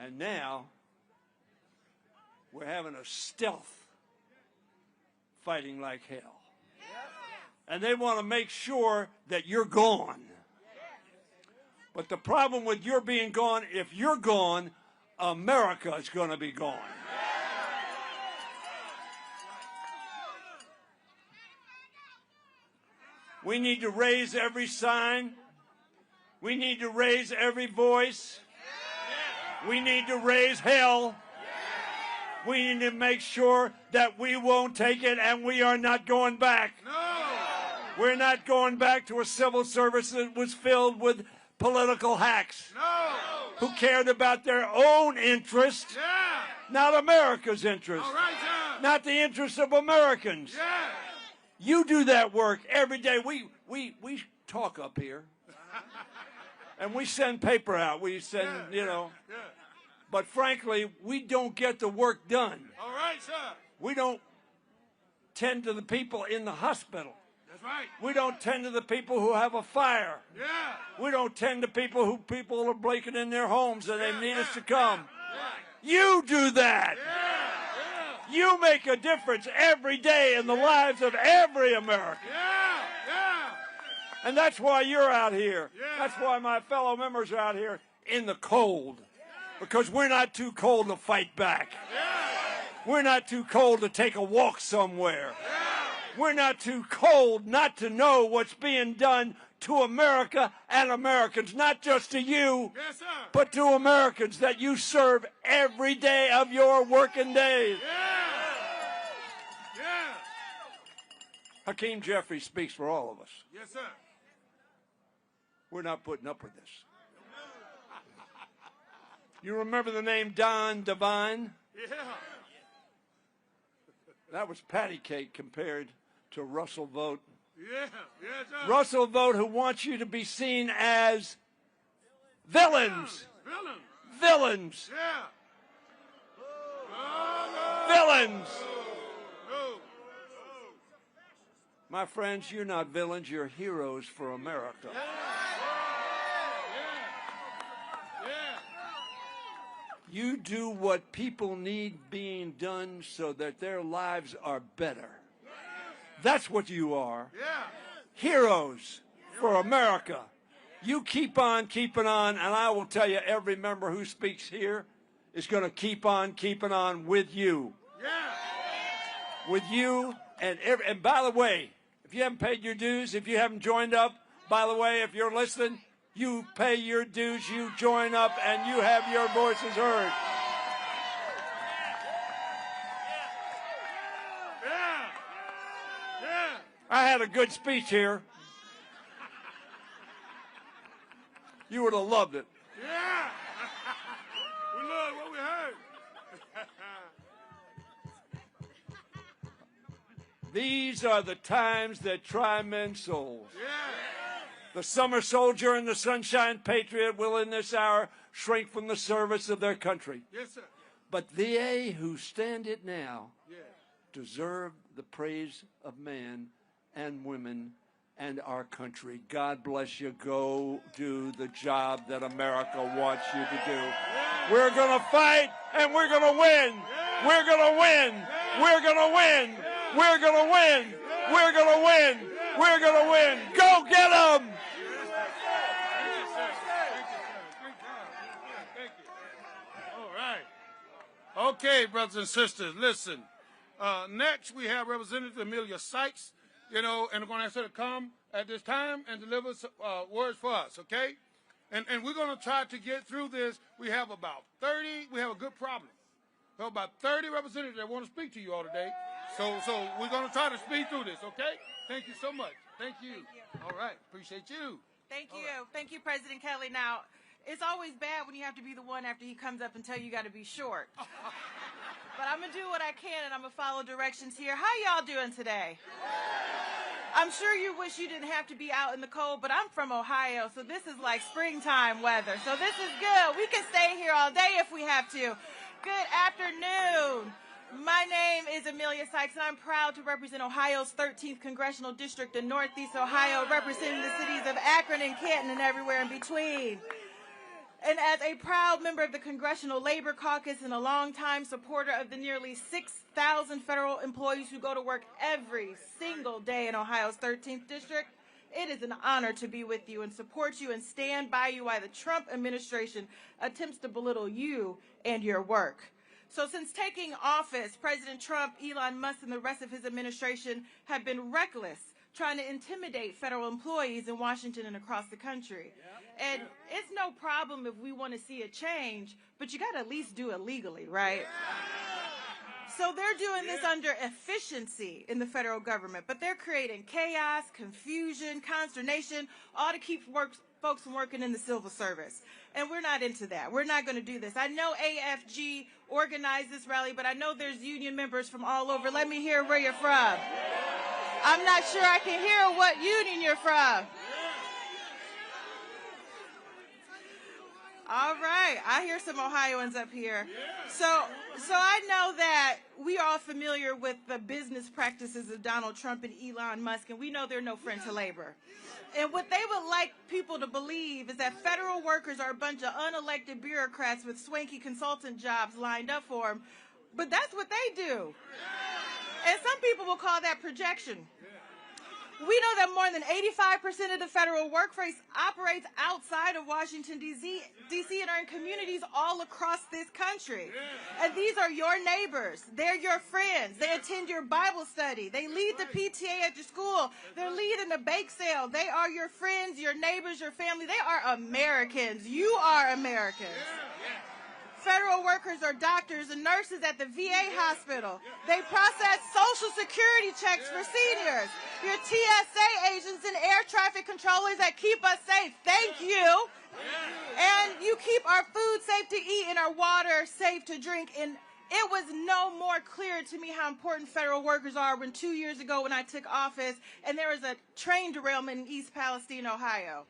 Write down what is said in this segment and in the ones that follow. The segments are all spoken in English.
And now we're having a stealth fighting like hell. And they want to make sure that you're gone. But the problem with your being gone, if you're gone, America is going to be gone. We need to raise every sign. We need to raise every voice. We need to raise hell. We need to make sure that we won't take it, and we are not going back. No. We're not going back to a civil service that was filled with political hacks who cared about their own interest, not America's interest, not the interests of Americans. You do that work every day. We talk up here, and we send paper out. We send, but frankly, we don't get the work done. All right, sir. We don't tend to the people in the hospital. That's right. We don't tend to the people who have a fire. Yeah. We don't tend to people are breaking in their homes and they need us to come. You do that. You make a difference every day in the lives of every American. And that's why you're out here. That's why my fellow members are out here in the cold. Because we're not too cold to fight back. We're not too cold to take a walk somewhere. We're not too cold not to know what's being done to America and Americans, not just to you, but to Americans that you serve every day of your working days. Hakeem Jeffries speaks for all of us. Yes, sir. We're not putting up with this. You remember the name Don Devine? Yeah. That was patty cake compared to Russell Vogt. Yeah, yes, sir. Russell Vogt, who wants you to be seen as villains. Villains. Yeah. Villains. My friends, you're not villains, you're heroes for America. You do what people need being done so that their lives are better. That's what you are. Heroes for America. You keep on keeping on, and I will tell you, every member who speaks here is going to keep on keeping on with you. With you, and by the way, if you haven't paid your dues, if you haven't joined up, by the way, if you're listening, you pay your dues, you join up, and you have your voices heard. I had a good speech here. You would have loved it. Yeah. We love what we heard. These are the times that try men's souls. Yeah. The summer soldier and the sunshine patriot will in this hour shrink from the service of their country. Yes, sir. But they who stand it now deserve the praise of man and women and our country. God bless you. Go do the job that America wants you to do. We're going to fight and we're going to win. We're going to win. We're going to win. We're going to win. We're going to win. We're going to win. Go get them. Okay, brothers and sisters, listen. Next, we have Representative Amelia Sykes, and we're going to ask her to come at this time and deliver words for us, okay? And we're going to try to get through this. We have about 30. We have a good problem. We have about 30 representatives that want to speak to you all today. So we're going to try to speed through this, okay? Thank you so much. Thank you. All right. Appreciate you. Thank you. Thank you, President Kelly. Now, it's always bad when you have to be the one after he comes up and tell you got to be short. But I'm going to do what I can, and I'm going to follow directions here. How y'all doing today? I'm sure you wish you didn't have to be out in the cold, but I'm from Ohio, so this is like springtime weather. So this is good. We can stay here all day if we have to. Good afternoon. My name is Amelia Sykes, and I'm proud to represent Ohio's 13th Congressional District in Northeast Ohio, representing the cities of Akron and Canton and everywhere in between. And as a proud member of the Congressional Labor Caucus and a longtime supporter of the nearly 6,000 federal employees who go to work every single day in Ohio's 13th District, it is an honor to be with you and support you and stand by you while the Trump administration attempts to belittle you and your work. So since taking office, President Trump, Elon Musk, and the rest of his administration have been reckless, trying to intimidate federal employees in Washington and across the country. And it's no problem if we want to see a change, but you got to at least do it legally, right? So they're doing this under efficiency in the federal government, but they're creating chaos, confusion, consternation, all to keep folks from working in the civil service. And we're not into that. We're not going to do this. I know AFG organized this rally, but I know there's union members from all over. Let me hear where you're from. I'm not sure I can hear what union you're from. All right, I hear some Ohioans up here. So I know that we are all familiar with the business practices of Donald Trump and Elon Musk, and we know they're no friend to labor. And what they would like people to believe is that federal workers are a bunch of unelected bureaucrats with swanky consultant jobs lined up for them. But that's what they do. And some people will call that projection. We know that more than 85% of the federal workforce operates outside of Washington, D.C. and are in communities all across this country. And these are your neighbors. They're your friends. They attend your Bible study. They lead the PTA at your school. They're leading the bake sale. They are your friends, your neighbors, your family. They are Americans. You are Americans. Federal workers are doctors and nurses at the VA hospital. They process Social Security checks for seniors. Your TSA agents and air traffic controllers that keep us safe. Thank you. And you keep our food safe to eat and our water safe to drink. And it was no more clear to me how important federal workers are when 2 years ago when I took office and there was a train derailment in East Palestine, Ohio.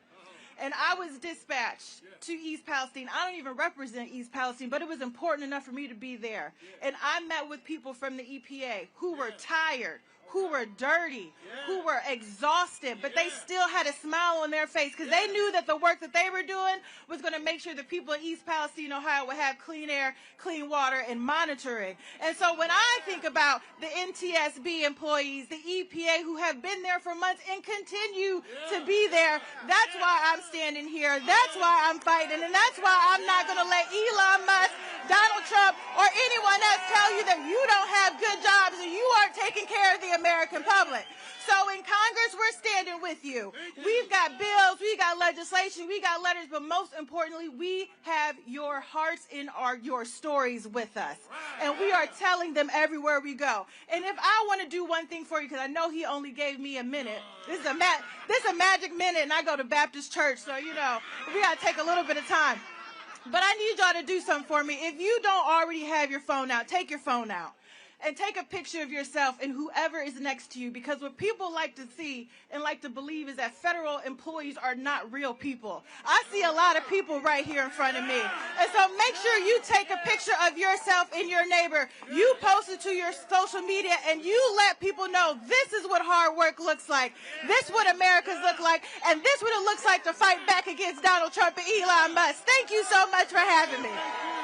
And I was dispatched to East Palestine. I don't even represent East Palestine, but it was important enough for me to be there. And I met with people from the EPA who were tired, who were dirty, who were exhausted, but they still had a smile on their face because they knew that the work that they were doing was going to make sure the people in East Palestine, Ohio would have clean air, clean water, and monitoring. And so when I think about the NTSB employees, the EPA who have been there for months and continue to be there, that's why I'm standing here. That's why I'm fighting. And that's why I'm not going to let Elon Musk, Donald Trump, or anyone else tell you that you don't have good jobs and you aren't taking care of the American public. So in Congress, we're standing with you. We've got bills, we got legislation, we got letters, but most importantly, we have your hearts and your stories with us. And we are telling them everywhere we go. And if I want to do one thing for you, because I know he only gave me a minute. This is a magic minute, and I go to Baptist church, so, you know, we got to take a little bit of time. But I need y'all to do something for me. If you don't already have your phone out, take your phone out. And take a picture of yourself and whoever is next to you, because what people like to see and like to believe is that federal employees are not real people. I see a lot of people right here in front of me. And so make sure you take a picture of yourself and your neighbor. You post it to your social media and you let people know this is what hard work looks like. This is what Americans look like. And this is what it looks like to fight back against Donald Trump and Elon Musk. Thank you so much for having me.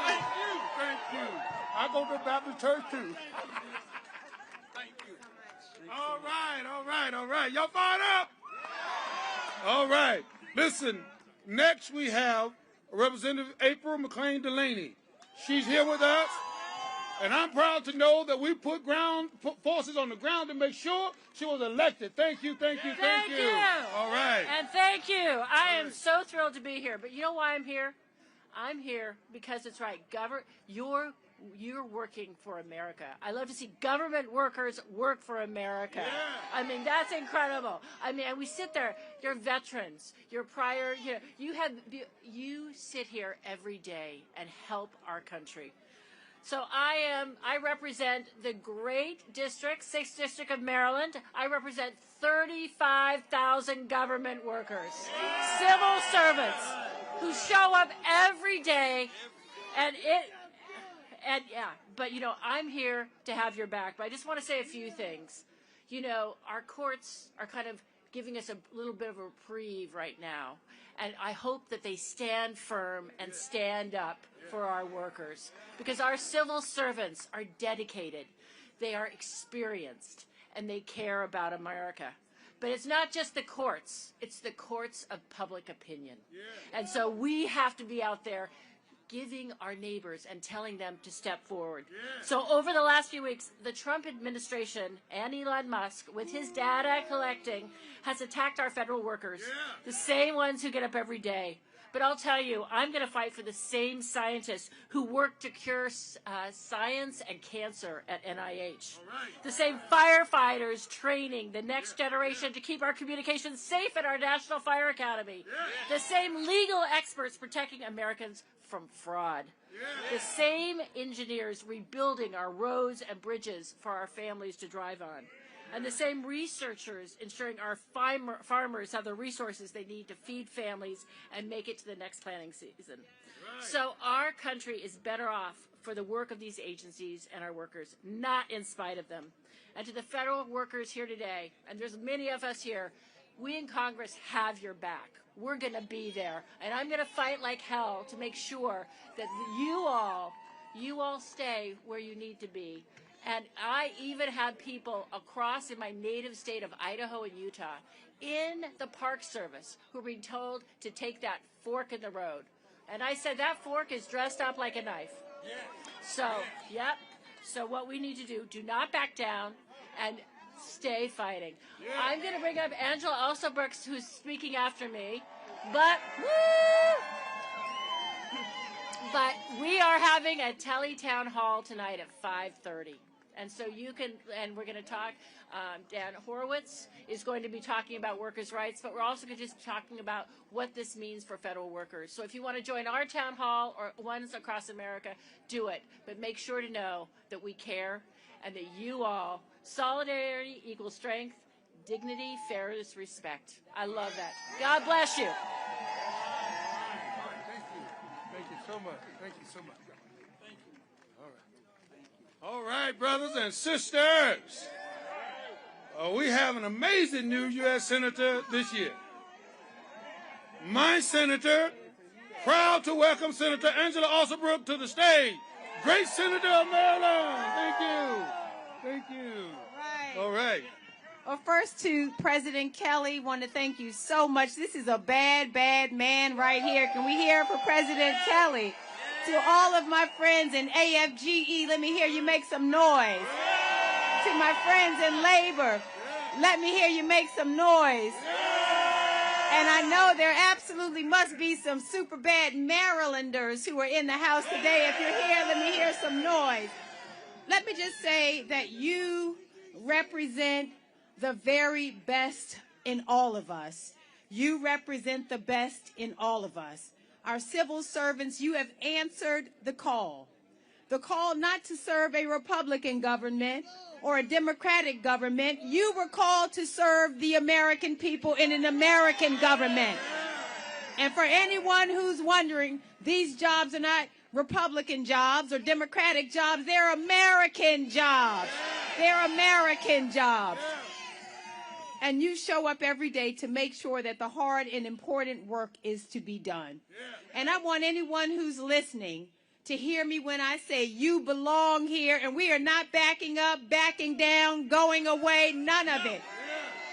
Thank you. I go to Baptist church too. Thank you. All right. Y'all fired up? All right. Listen, next we have Representative April McLean Delaney. She's here with us. And I'm proud to know that we put forces on the ground to make sure she was elected. Thank you. Thank you. All right. And thank you. I am so thrilled to be here. But you know why I'm here? I'm here because it's right. You're working for America. I love to see government workers work for America. Yeah. I mean, that's incredible. I mean, and we sit there. You're veterans. You're prior. You sit here every day and help our country. So I represent the great district, 6th District of Maryland. I represent 35,000 government workers, civil servants who show up every day, but I'm here to have your back. But I just want to say a few things. Our courts are kind of giving us a little bit of a reprieve right now. And I hope that they stand firm and stand up for our workers, because our civil servants are dedicated, they are experienced, and they care about America. But it's not just the courts, it's the courts of public opinion. And so we have to be out there giving our neighbors and telling them to step forward. So over the last few weeks, the Trump administration and Elon Musk, with his data collecting, has attacked our federal workers, the same ones who get up every day. But I'll tell you, I'm going to fight for the same scientists who work to cure science and cancer at NIH. The same firefighters training the next generation to keep our communications safe at our National Fire Academy. The same legal experts protecting Americans from fraud. The same engineers rebuilding our roads and bridges for our families to drive on. And the same researchers ensuring our farmers have the resources they need to feed families and make it to the next planting season. So our country is better off for the work of these agencies and our workers, not in spite of them. And to the federal workers here today, and there's many of us here, we in Congress have your back. We're going to be there. And I'm going to fight like hell to make sure that you all stay where you need to be. And I even have people across in my native state of Idaho and Utah in the Park Service who are being told to take that fork in the road. And I said, that fork is dressed up like a knife. So, yep. So what we need to do not back down and stay fighting. I'm going to bring up Angela Alsobrooks, who's speaking after me. But we are having a tele town hall tonight at 5:30. And so you can, and we're going to talk, Dan Horowitz is going to be talking about workers' rights, but we're also going to just talking about what this means for federal workers. So if you want to join our town hall or ones across America, do it. But make sure to know that we care and that you all, solidarity equals strength, dignity, fairness, respect. I love that. God bless you. Thank you so much. Thank you so much. All right, brothers and sisters. We have an amazing new U.S. Senator this year. My senator, proud to welcome Senator Angela Alsobrooks to the stage. Great Senator of Maryland. Thank you. Thank you. All right. Well, first to President Kelly, want to thank you so much. This is a bad, bad man right here. Can we hear for President Kelly? To all of my friends in AFGE, let me hear you make some noise. To my friends in labor, let me hear you make some noise. And I know there absolutely must be some super bad Marylanders who are in the house today. If you're here, let me hear some noise. Let me just say that you represent the very best in all of us. You represent the best in all of us. Our civil servants, you have answered the call not to serve a Republican government or a Democratic government. You were called to serve the American people in an American government. And for anyone who's wondering, these jobs are not Republican jobs or Democratic jobs. They're American jobs. They're American jobs. And you show up every day to make sure that the hard and important work is to be done. And I want anyone who's listening to hear me when I say you belong here, and we are not backing up, backing down, going away, none of it.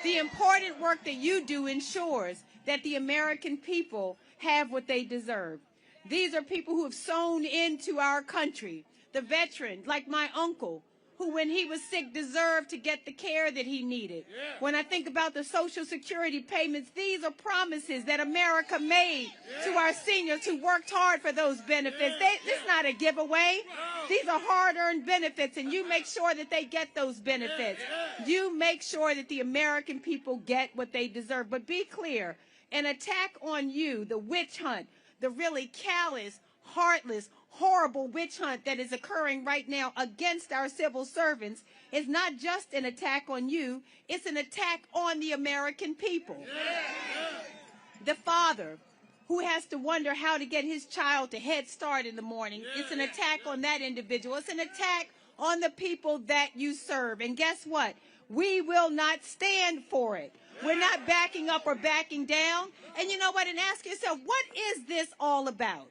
The important work that you do ensures that the American people have what they deserve. These are people who have sown into our country. The veterans, like my uncle, who when he was sick deserved to get the care that he needed. When I think about the Social Security payments, these are promises that America made to our seniors who worked hard for those benefits. This is not a giveaway. These are hard-earned benefits, and you make sure that they get those benefits. You make sure that the American people get what they deserve. But be clear, an attack on you, the witch hunt, the really callous, heartless, horrible witch hunt that is occurring right now against our civil servants is not just an attack on you, it's an attack on the American people. The father who has to wonder how to get his child to Head Start in the morning, it's an attack on that individual. It's an attack on the people that you serve. And guess what? We will not stand for it. We're not backing up or backing down. And you know what? And ask yourself, what is this all about?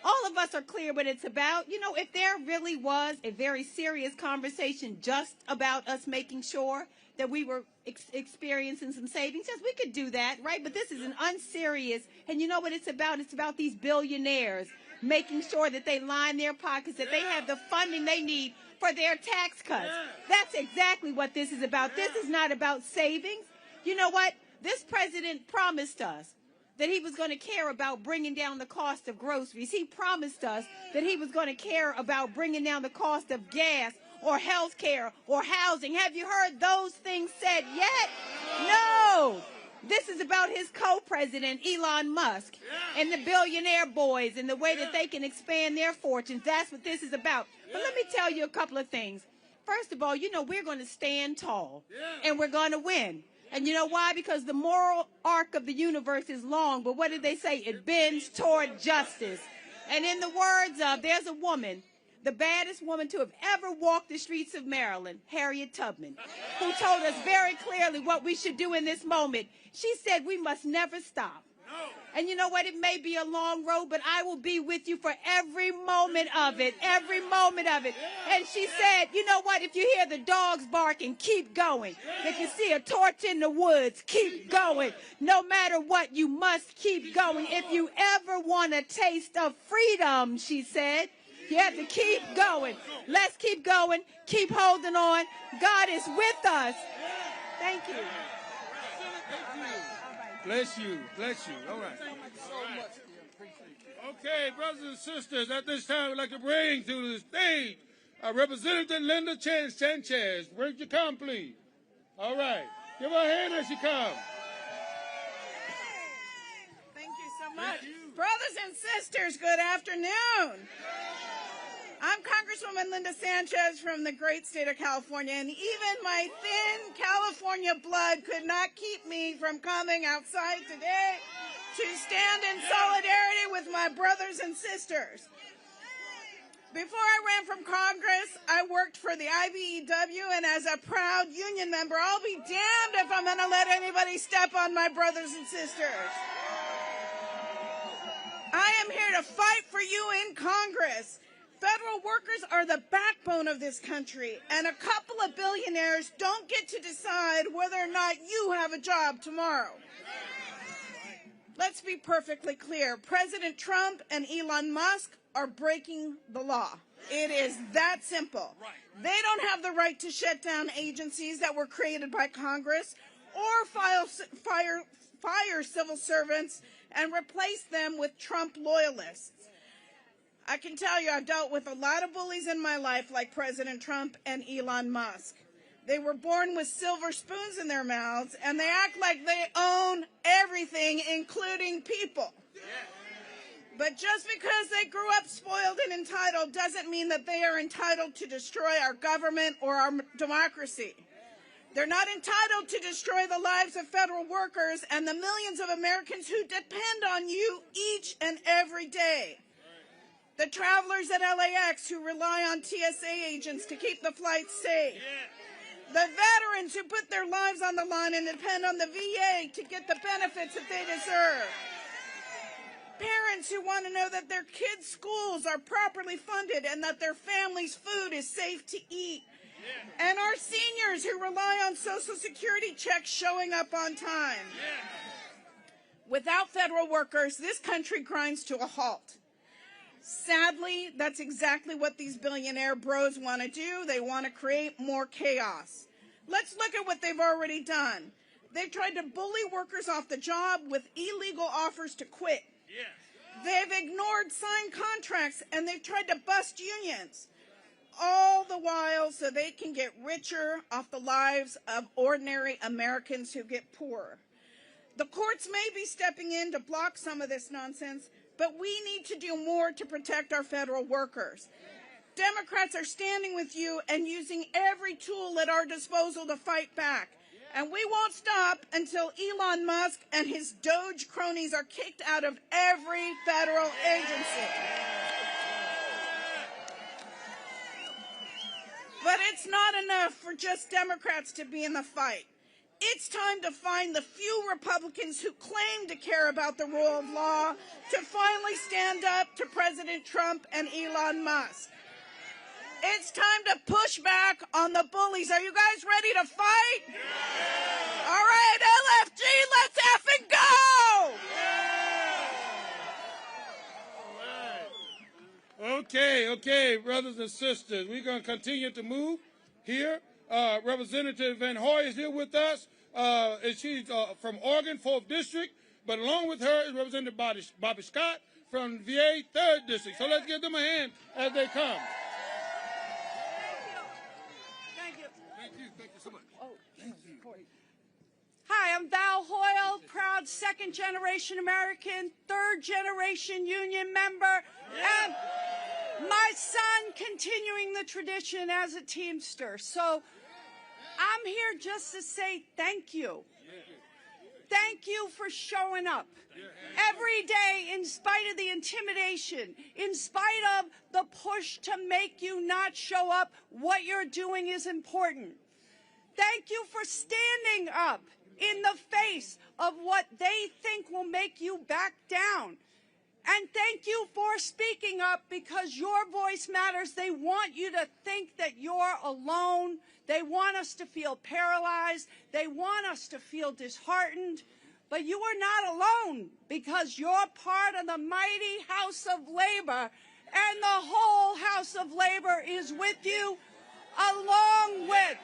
All of us are clear what it's about. You know, if there really was a very serious conversation just about us making sure that we were experiencing some savings, yes, we could do that, right? But this is an unserious, and you know what it's about? It's about these billionaires making sure that they line their pockets, that they have the funding they need for their tax cuts. That's exactly what this is about. This is not about savings. You know what? This president promised us that he was going to care about bringing down the cost of groceries. He promised us that he was going to care about bringing down the cost of gas or health care or housing. Have you heard those things said yet? No. This is about his co-president, Elon Musk, and the billionaire boys and the way that they can expand their fortunes. That's what this is about. But let me tell you a couple of things. First of all, you know, we're going to stand tall, and we're going to win. And you know why? Because the moral arc of the universe is long, but what did they say? It bends toward justice. And in the words of, there's a woman, the baddest woman to have ever walked the streets of Maryland, Harriet Tubman, who told us very clearly what we should do in this moment. She said we must never stop. And you know what? It may be a long road, but I will be with you for every moment of it, every moment of it. And she said, you know what? If you hear the dogs barking, keep going. If you see a torch in the woods, keep going. No matter what, you must keep going. If you ever want a taste of freedom, she said, you have to keep going. Let's keep going. Keep holding on. God is with us. Thank you. Bless you. Bless you. All right. Okay, brothers and sisters, at this time, we'd like to bring to the stage Representative Linda Sanchez. Where'd you come, please? All right. Give her a hand as she comes. Thank you so much. Brothers and sisters, good afternoon. I'm Congresswoman Linda Sanchez from the great state of California, and even my thin California blood could not keep me from coming outside today to stand in solidarity with my brothers and sisters. Before I ran from Congress, I worked for the IBEW, and as a proud union member, I'll be damned if I'm going to let anybody step on my brothers and sisters. I am here to fight for you in Congress. Federal workers are the backbone of this country, and a couple of billionaires don't get to decide whether or not you have a job tomorrow. Let's be perfectly clear. President Trump and Elon Musk are breaking the law. It is that simple. They don't have the right to shut down agencies that were created by Congress or fire civil servants and replace them with Trump loyalists. I can tell you I've dealt with a lot of bullies in my life like President Trump and Elon Musk. They were born with silver spoons in their mouths, and they act like they own everything, including people. But just because they grew up spoiled and entitled doesn't mean that they are entitled to destroy our government or our democracy. They're not entitled to destroy the lives of federal workers and the millions of Americans who depend on you each and every day. The travelers at LAX who rely on TSA agents to keep the flights safe. The veterans who put their lives on the line and depend on the VA to get the benefits that they deserve. Parents who want to know that their kids' schools are properly funded and that their family's food is safe to eat. And our seniors who rely on Social Security checks showing up on time. Without federal workers, this country grinds to a halt. Sadly, that's exactly what these billionaire bros want to do. They want to create more chaos. Let's look at what they've already done. They've tried to bully workers off the job with illegal offers to quit. They've ignored signed contracts, and they've tried to bust unions. All the while so they can get richer off the lives of ordinary Americans who get poorer. The courts may be stepping in to block some of this nonsense, but we need to do more to protect our federal workers. Democrats are standing with you and using every tool at our disposal to fight back. And we won't stop until Elon Musk and his Doge cronies are kicked out of every federal agency. But it's not enough for just Democrats to be in the fight. It's time to find the few Republicans who claim to care about the rule of law to finally stand up to President Trump and Elon Musk. It's time to push back on the bullies. Are you guys ready to fight? Yeah. All right, LFG, let's effing go! Yeah. Okay, brothers and sisters, we're going to continue to move here. Representative Van Hoy is here with us. And she's from Oregon, 4th District, but along with her is Representative Bobby Scott from VA, 3rd District. So let's give them a hand as they come. Thank you. Thank you so much. Thank you. Hi, I'm Val Hoyle, proud 2nd-generation American, 3rd-generation union member, and my son continuing the tradition as a Teamster. So I'm here just to say thank you. Thank you for showing up every day in spite of the intimidation, in spite of the push to make you not show up. What you're doing is important. Thank you for standing up in the face of what they think will make you back down. And thank you for speaking up because your voice matters. They want you to think that you're alone. They want us to feel paralyzed. They want us to feel disheartened. But you are not alone because you're part of the mighty House of Labor, and the whole House of Labor is with you, along with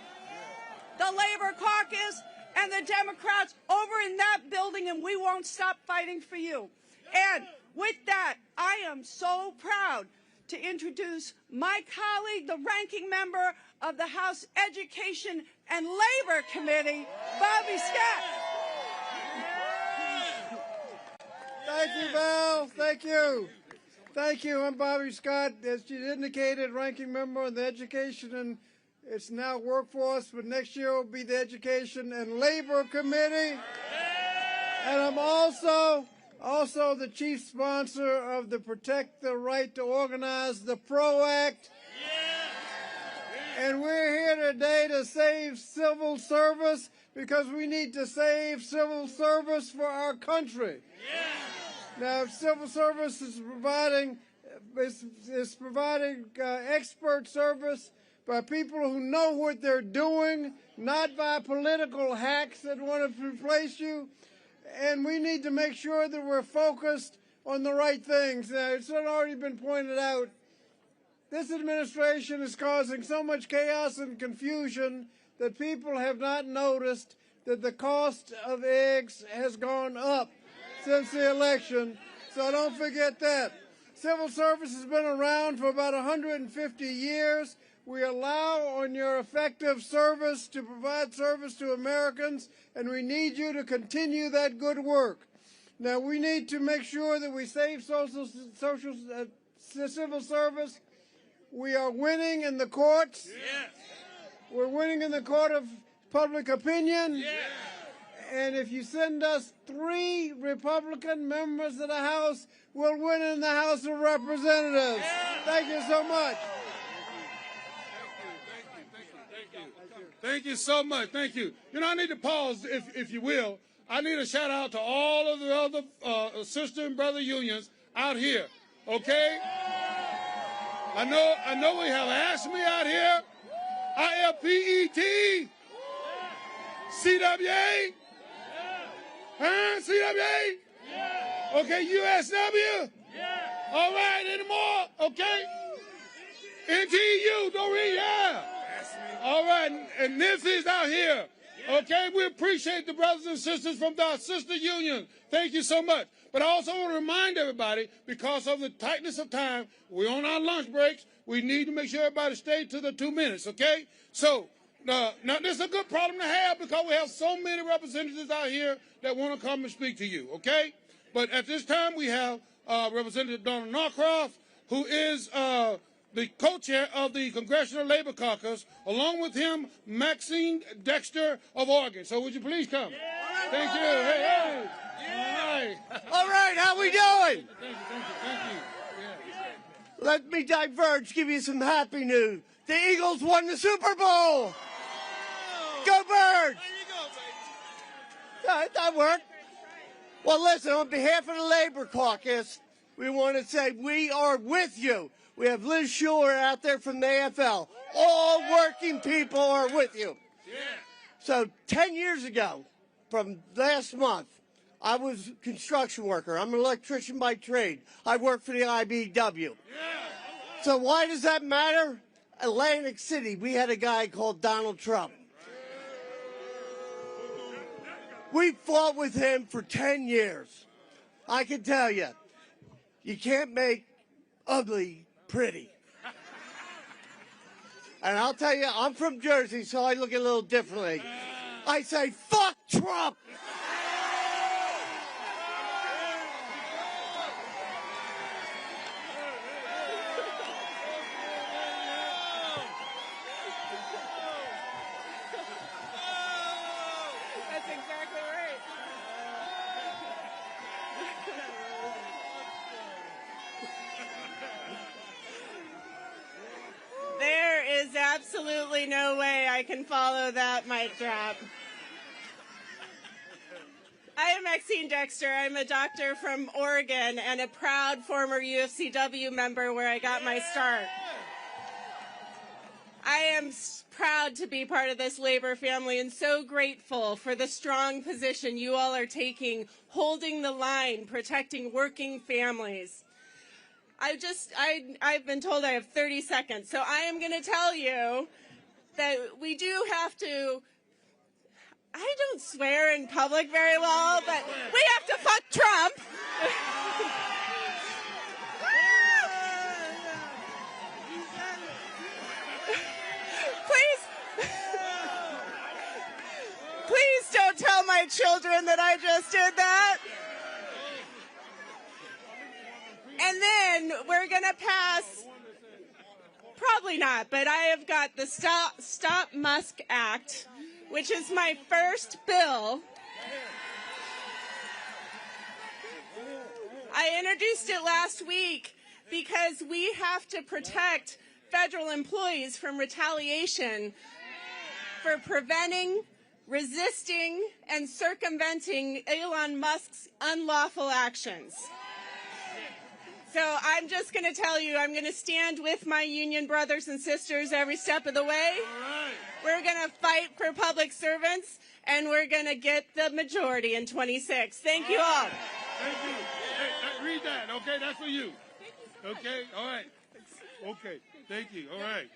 the Labor Caucus and the Democrats over in that building, and we won't stop fighting for you. And with that, I am so proud to introduce my colleague, the ranking member of the House Education and Labor Committee, Bobby Scott. Thank you, Val. Thank you. Thank you. I'm Bobby Scott, as you indicated, ranking member of the Education and it's now Workforce, but next year will be the Education and Labor Committee. And I'm also the chief sponsor of the Protect the Right to Organize, the PRO Act. And we're here today to save civil service because we need to save civil service for our country. Now, civil service is providing expert service by people who know what they're doing, not by political hacks that want to replace you. And we need to make sure that we're focused on the right things. Now, it's already been pointed out, this administration is causing so much chaos and confusion that people have not noticed that the cost of eggs has gone up since the election. So don't forget that. Civil service has been around for about 150 years. We allow on your effective service to provide service to Americans, and we need you to continue that good work. Now, we need to make sure that we save civil service. We are winning in the courts. Yes. We're winning in the court of public opinion. Yes. And if you send us 3 Republican members of the House, we'll win in the House of Representatives. Yes. Thank you so much. Thank you so much. Thank you. You know, I need to pause, if you will. I need a shout out to all of the other sister and brother unions out here. Okay? I know we have ASME out here, IFPET, CWA, CWA, okay, USW. All right, any more? Okay. NTU, don't read, yeah. All right, and this is out here. Okay, we appreciate the brothers and sisters from our sister union. Thank you so much. But I also want to remind everybody, because of the tightness of time, we're on our lunch breaks. We need to make sure everybody stays to the 2 minutes, okay? So, now this is a good problem to have because we have so many representatives out here that want to come and speak to you, okay? But at this time, we have Representative Donald Norcroft, who is the co-chair of the Congressional Labor Caucus, along with him, Maxine Dexter of Oregon. So would you please come? Yeah. Thank you. Hey. Yeah. All right, how we doing? Thank you. Yeah. Let me diverge, give you some happy news. The Eagles won the Super Bowl. Go Birds! That worked. Well, listen, on behalf of the Labor Caucus, we want to say we are with you. We have Liz Schuler out there from the AFL. All working people are with you. So 10 years ago, from last month, I was a construction worker. I'm an electrician by trade. I work for the IBW. So why does that matter? Atlantic City, we had a guy called Donald Trump. We fought with him for 10 years. I can tell you, you can't make ugly pretty. And I'll tell you, I'm from Jersey, so I look a little differently. I say, fuck Trump! That's exactly right. There is absolutely no way I can follow that mic drop. I am Maxine Dexter. I'm a doctor from Oregon and a proud former UFCW member where I got my start. I am proud to be part of this labor family and so grateful for the strong position you all are taking, holding the line, protecting working families. I've been told I have 30 seconds, so I am going to tell you that we do have to, I don't swear in public very well, but we have to fuck Trump. Please don't tell my children that I just did that. And then we're going to pass, probably not, but I have got the Stop Musk Act, which is my first bill. I introduced it last week because we have to protect federal employees from retaliation for preventing, resisting, and circumventing Elon Musk's unlawful actions. So I'm just going to tell you, I'm going to stand with my union brothers and sisters every step of the way. We're going to fight for public servants, and we're going to get the majority in 26. Thank you all. Thank you. Hey, read that, okay? That's for you. Okay? All right. Okay. Thank you. All right.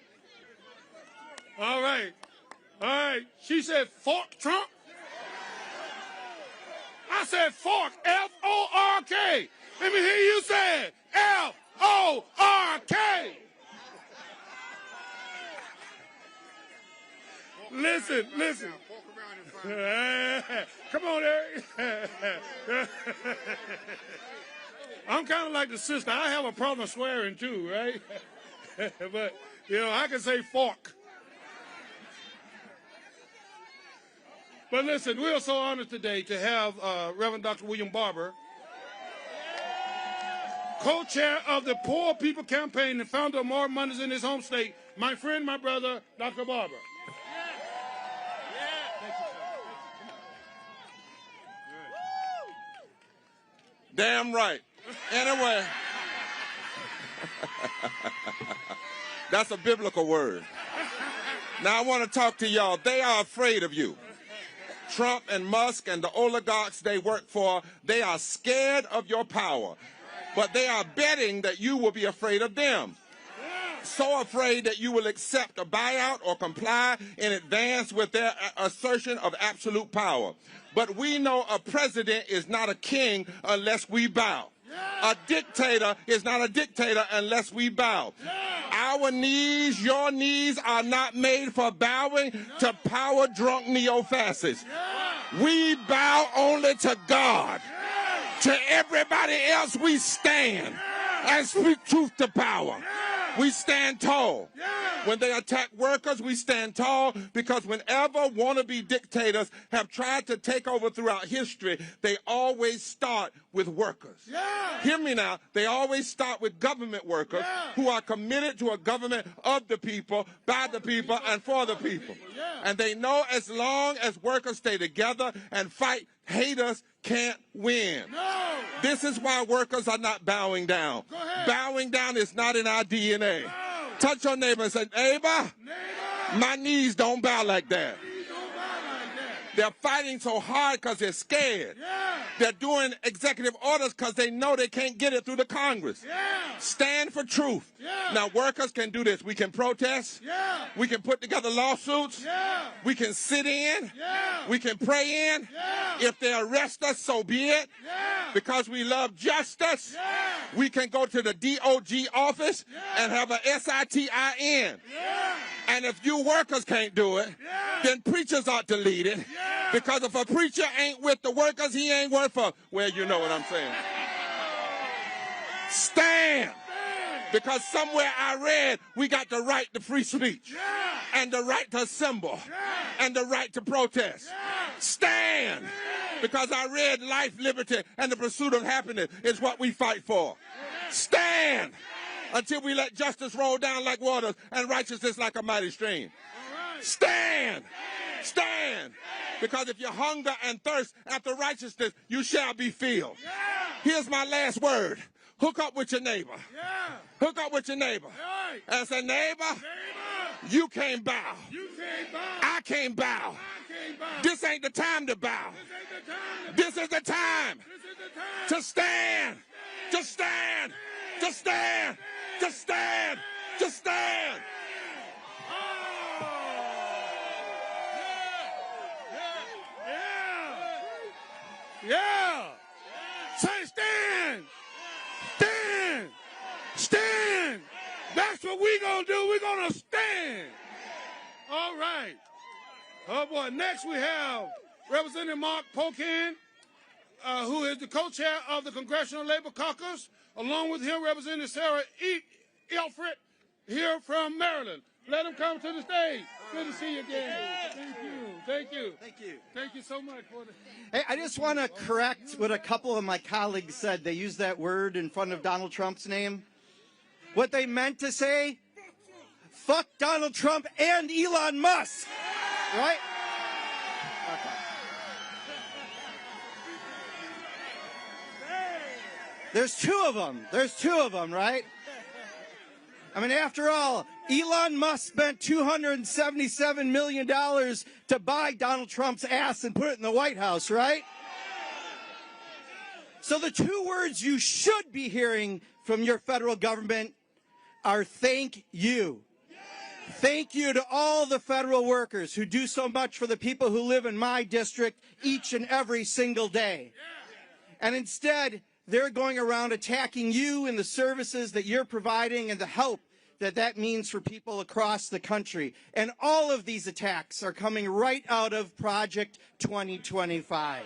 All right. All right. She said, fork Trump. I said, fork, F-O-R-K. Let me hear you say it. F-O-R-K. Listen. Come on, Eric. I'm kind of like the sister. I have a problem swearing too, right? But, I can say fork. But listen, we are so honored today to have Reverend Dr. William Barber, co-chair of the Poor People Campaign and founder of More Mondays in his home state, my friend, my brother, Dr. Barber. Damn right. Anyway, that's a biblical word. Now I want to talk to y'all. They are afraid of you. Trump and Musk and the oligarchs they work for, they are scared of your power. But they are betting that you will be afraid of them. So afraid that you will accept a buyout or comply in advance with their assertion of absolute power. But we know a president is not a king unless we bow. A dictator is not a dictator unless we bow. Our knees, your knees are not made for bowing to power-drunk neo-fascists. We bow only to God. To everybody else, we stand and speak truth to power. We stand tall. When they attack workers, we stand tall because whenever wannabe dictators have tried to take over throughout history, they always start with workers. Hear me now. They always start with government workers who are committed to a government of the people, by the people, and for the people. And they know as long as workers stay together and fight Haters can't win. No. This is why workers are not bowing down. Go ahead. Bowing down is not in our DNA. No. Touch your neighbor and say, neighbor, Neighbor. my knees don't bow like that. Please don't bow like that. They're fighting so hard because they're scared. Yeah. They're doing executive orders because they know they can't get it through the Congress. Yeah. Stand for truth. Yeah. Now, workers can do this. We can protest. Yeah. We can put together lawsuits. Yeah. We can sit in. Yeah. We can pray in. Yeah. If they arrest us, so be it. Yeah. Because we love justice. Yeah. We can go to the DOJ office Yeah. and have a SITIN. Yeah. And if you workers can't do it, Yeah. then preachers ought to lead it. Yeah. Because if a preacher ain't with the workers, he ain't worth for. Well, you know what I'm saying. Stand. Because somewhere I read we got the right to free speech. Yeah. And the right to assemble. Yeah. And the right to protest. Yeah. Stand. Because I read life, liberty, and the pursuit of happiness is what we fight for. Stand. Until we let justice roll down like waters and righteousness like a mighty stream. Stand. Stand. Because if you hunger and thirst after righteousness, you shall be filled. Yeah. Here's my last word. Hook up with your neighbor. Yeah. Hook up with your neighbor. Right. And say, neighbor, Neighbor. you can't bow. You can't bow. I can't bow. I can't bow. This ain't the time to bow. This ain't the time. This is the time This is the time. to stand. To stand. To stand. To stand. To stand. Yeah. Say stand. Stand. Stand. That's what we gonna do. We're gonna stand. All right. Oh boy. Next we have Representative Mark Pocan, who is the co-chair of the Congressional Labor Caucus. Along with him, Representative Sarah Elfred, here from Maryland. Let him come to the stage. Good to see you again. Thank you. Thank you. Thank you. Thank you so much for the... Hey, I just want to correct what a couple of my colleagues said. They used that word in front of Donald Trump's name. What they meant to say, fuck Donald Trump and Elon Musk. Right? Okay. There's two of them. There's two of them, right? I mean, after all, Elon Musk spent $277 million to buy Donald Trump's ass and put it in the White House, right? So the two words you should be hearing from your federal government are thank you. Thank you to all the federal workers who do so much for the people who live in my district each and every single day. And instead, they're going around attacking you and the services that you're providing and the help that that means for people across the country. And all of these attacks are coming right out of Project 2025.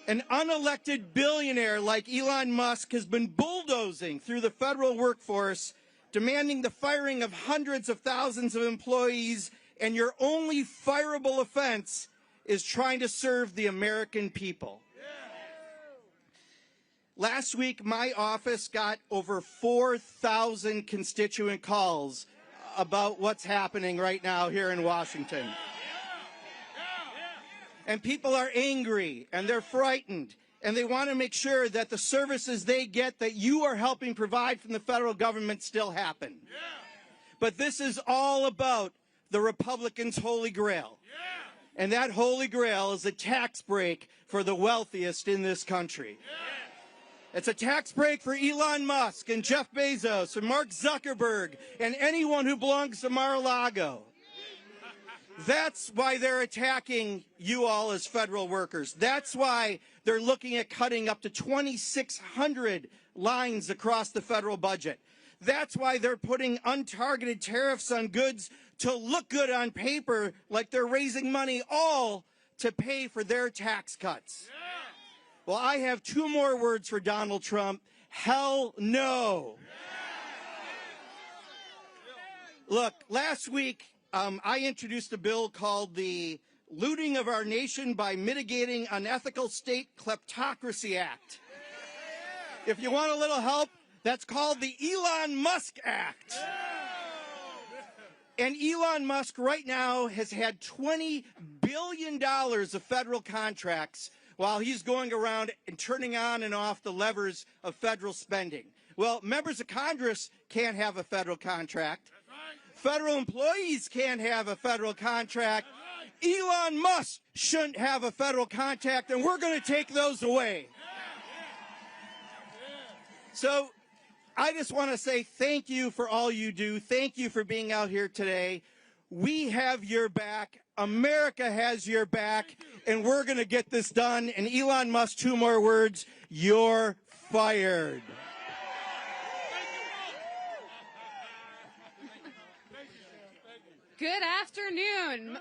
An unelected billionaire like Elon Musk has been bulldozing through the federal workforce, demanding the firing of hundreds of thousands of employees, and your only fireable offense is trying to serve the American people. Last week, my office got over 4,000 constituent calls about what's happening right now here in Washington. And people are angry, and they're frightened, and they want to make sure that the services they get that you are helping provide from the federal government still happen. But this is all about the Republicans' Holy Grail. And that Holy Grail is a tax break for the wealthiest in this country. It's a tax break for Elon Musk and Jeff Bezos and Mark Zuckerberg and anyone who belongs to Mar-a-Lago. That's why they're attacking you all as federal workers. That's why they're looking at cutting up to 2,600 lines across the federal budget. That's why they're putting untargeted tariffs on goods to look good on paper, like they're raising money all to pay for their tax cuts. Well, I have two more words for Donald Trump. Hell no. Look, last week, I introduced a bill called the Looting of Our Nation by Mitigating Unethical State Kleptocracy Act. If you want a little help, that's called the Elon Musk Act. And Elon Musk right now has had $20 billion of federal contracts while he's going around and turning on and off the levers of federal spending. Well, members of Congress can't have a federal contract. Federal employees can't have a federal contract. Elon Musk shouldn't have a federal contract, and we're going to take those away. So I just want to say thank you for all you do. Thank you for being out here today. We have your back. America has your back, and we're going to get this done. And Elon Musk, 2 more words, you're fired. Good afternoon.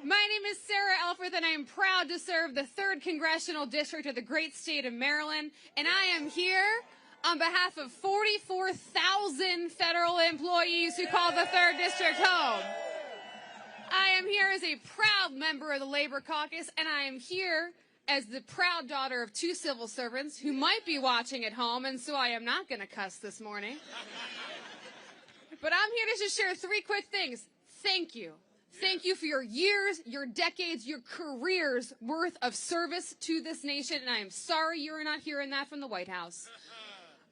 My name is Sarah Elfreth, and I am proud to serve the 3rd Congressional District of the great state of Maryland. And I am here on behalf of 44,000 federal employees who call the 3rd District home. I am here as a proud member of the Labor Caucus, and I am here as the proud daughter of 2 civil servants who might be watching at home, and so I am not going to cuss this morning. But I'm here to just share 3 quick things. Thank you. Thank you for your years, your decades, your careers worth of service to this nation, and I am sorry you're not hearing that from the White House.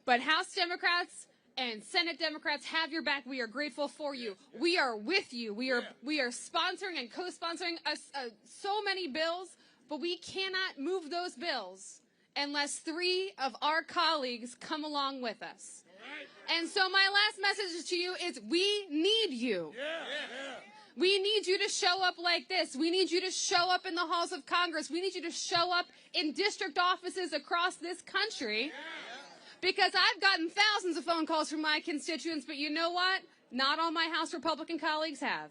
But House Democrats and Senate Democrats have your back. We are grateful for you. We are with you. We are sponsoring and co-sponsoring so many bills, but we cannot move those bills unless 3 of our colleagues come along with us. And so my last message to you is we need you. We need you to show up like this. We need you to show up in the halls of Congress. We need you to show up in district offices across this country. Because I've gotten thousands of phone calls from my constituents, but you know what? Not all my House Republican colleagues have.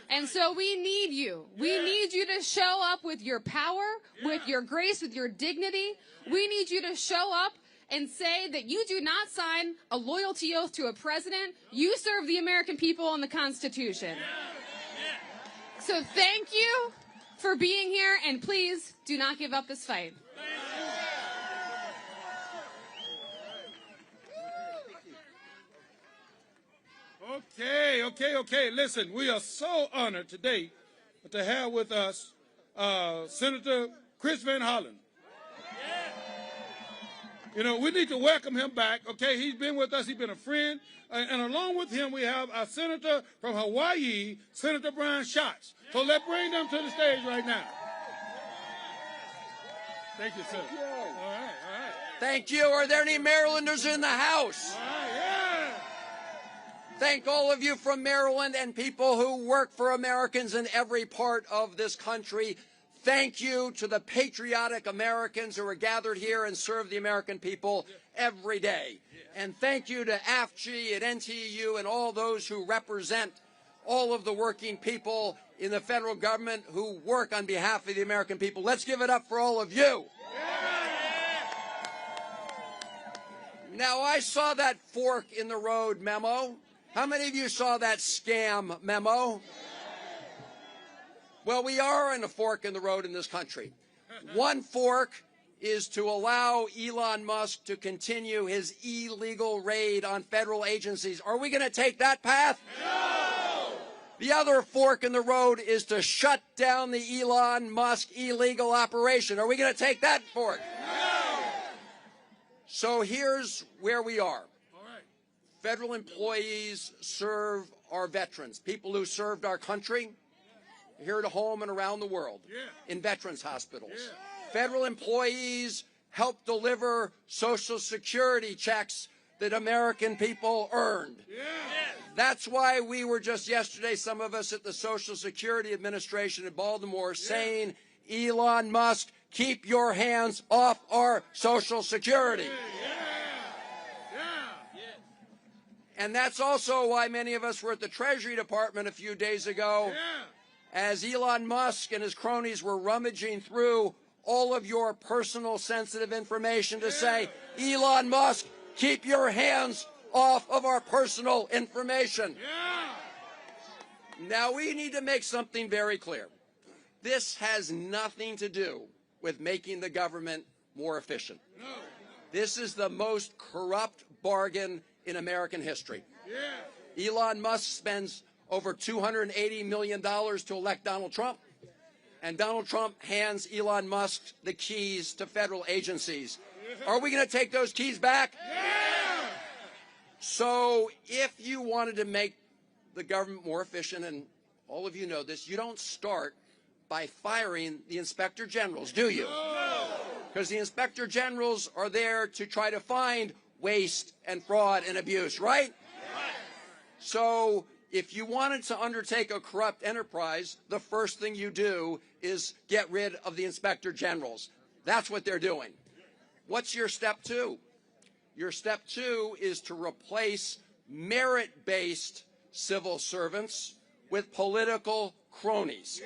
And so we need you. We need you to show up with your power, with your grace, with your dignity. We need you to show up and say that you do not sign a loyalty oath to a president. You serve the American people and the Constitution. So thank you for being here, and please do not give up this fight. Okay. Listen, we are so honored today to have with us Senator Chris Van Hollen. You know, we need to welcome him back, okay? He's been with us. He's been a friend. And along with him, we have our senator from Hawaii, Senator Brian Schatz. So let's bring them to the stage right now. Thank you, sir. All right. Thank you. Are there any Marylanders in the House? All right, yeah. Thank all of you from Maryland and people who work for Americans in every part of this country. Thank you to the patriotic Americans who are gathered here and serve the American people every day. And thank you to AFG and NTU and all those who represent all of the working people in the federal government who work on behalf of the American people. Let's give it up for all of you. Now, I saw that fork in the road memo. How many of you saw that scam memo? Well, we are in a fork in the road in this country. One fork is to allow Elon Musk to continue his illegal raid on federal agencies. Are we going to take that path? No! The other fork in the road is to shut down the Elon Musk illegal operation. Are we going to take that fork? No! So here's where we are. Federal employees serve our veterans, people who served our country here at home and around the world, in veterans hospitals. Federal employees help deliver Social Security checks that American people earned. That's why we were just yesterday, some of us at the Social Security Administration in Baltimore, saying, Elon Musk, keep your hands off our Social Security. And that's also why many of us were at the Treasury Department a few days ago as Elon Musk and his cronies were rummaging through all of your personal sensitive information to say, Elon Musk, keep your hands off of our personal information. Now, we need to make something very clear. This has nothing to do with making the government more efficient. This is the most corrupt bargain in American history. Elon Musk spends over $280 million to elect Donald Trump. And Donald Trump hands Elon Musk the keys to federal agencies. Are we going to take those keys back? Yeah! So if you wanted to make the government more efficient, and all of you know this, you don't start by firing the inspector generals, do you? Because the inspector generals are there to try to find waste and fraud and abuse, right? So if you wanted to undertake a corrupt enterprise, the first thing you do is get rid of the inspector generals. That's what they're doing. What's your step two? Your step two is to replace merit-based civil servants with political cronies.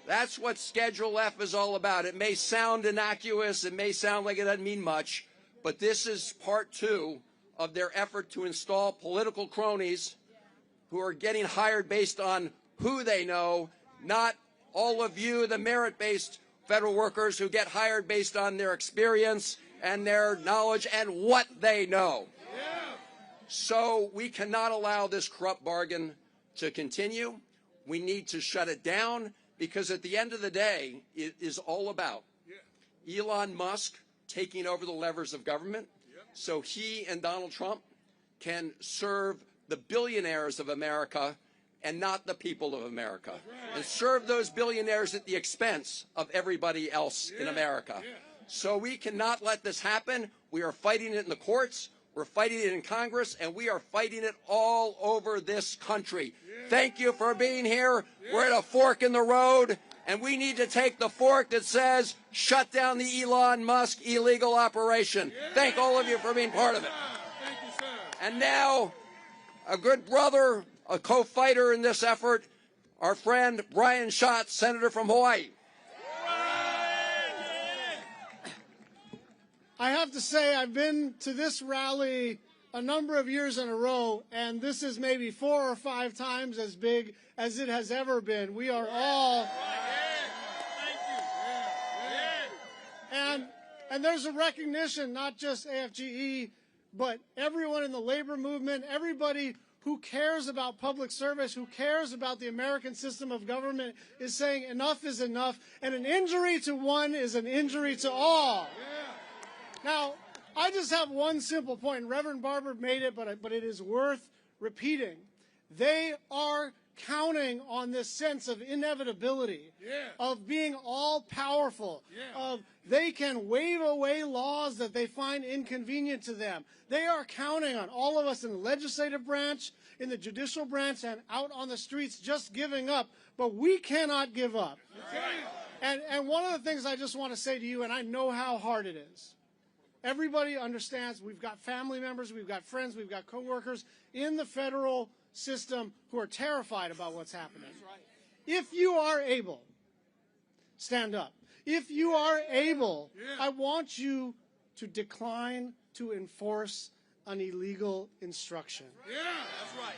That's what Schedule F is all about. It may sound innocuous, it may sound like it doesn't mean much, but this is part two of their effort to install political cronies who are getting hired based on who they know, not all of you, the merit-based federal workers who get hired based on their experience and their knowledge and what they know. So we cannot allow this corrupt bargain to continue. We need to shut it down, because at the end of the day, it is all about Elon Musk taking over the levers of government so he and Donald Trump can serve the billionaires of America and not the people of America, and serve those billionaires at the expense of everybody else in America. So we cannot let this happen. We are fighting it in the courts, we're fighting it in Congress, and we are fighting it all over this country. Thank you for being here. We're at a fork in the road, and we need to take the fork that says, shut down the Elon Musk illegal operation. Thank all of you for being part of it. Thank you, sir. And now, a good brother, a co-fighter in this effort, our friend Brian Schatz, Senator from Hawaii. I have to say, I've been to this rally a number of years in a row, and this is maybe 4 or 5 times as big as it has ever been. We are all... And there's a recognition, not just AFGE, but everyone in the labor movement, everybody who cares about public service, who cares about the American system of government, is saying enough is enough, and an injury to one is an injury to all. Now, I just have one simple point. Reverend Barber made it, but it is worth repeating. They are counting on this sense of inevitability, of being all-powerful, of they can wave away laws that they find inconvenient to them. They are counting on all of us in the legislative branch, in the judicial branch, and out on the streets just giving up. But we cannot give up. And one of the things I just want to say to you, and I know how hard it is, everybody understands we've got family members, we've got friends, we've got coworkers in the federal system who are terrified about what's happening. If you are able, stand up. If you are able, I want you to decline to enforce an illegal instruction. That's right.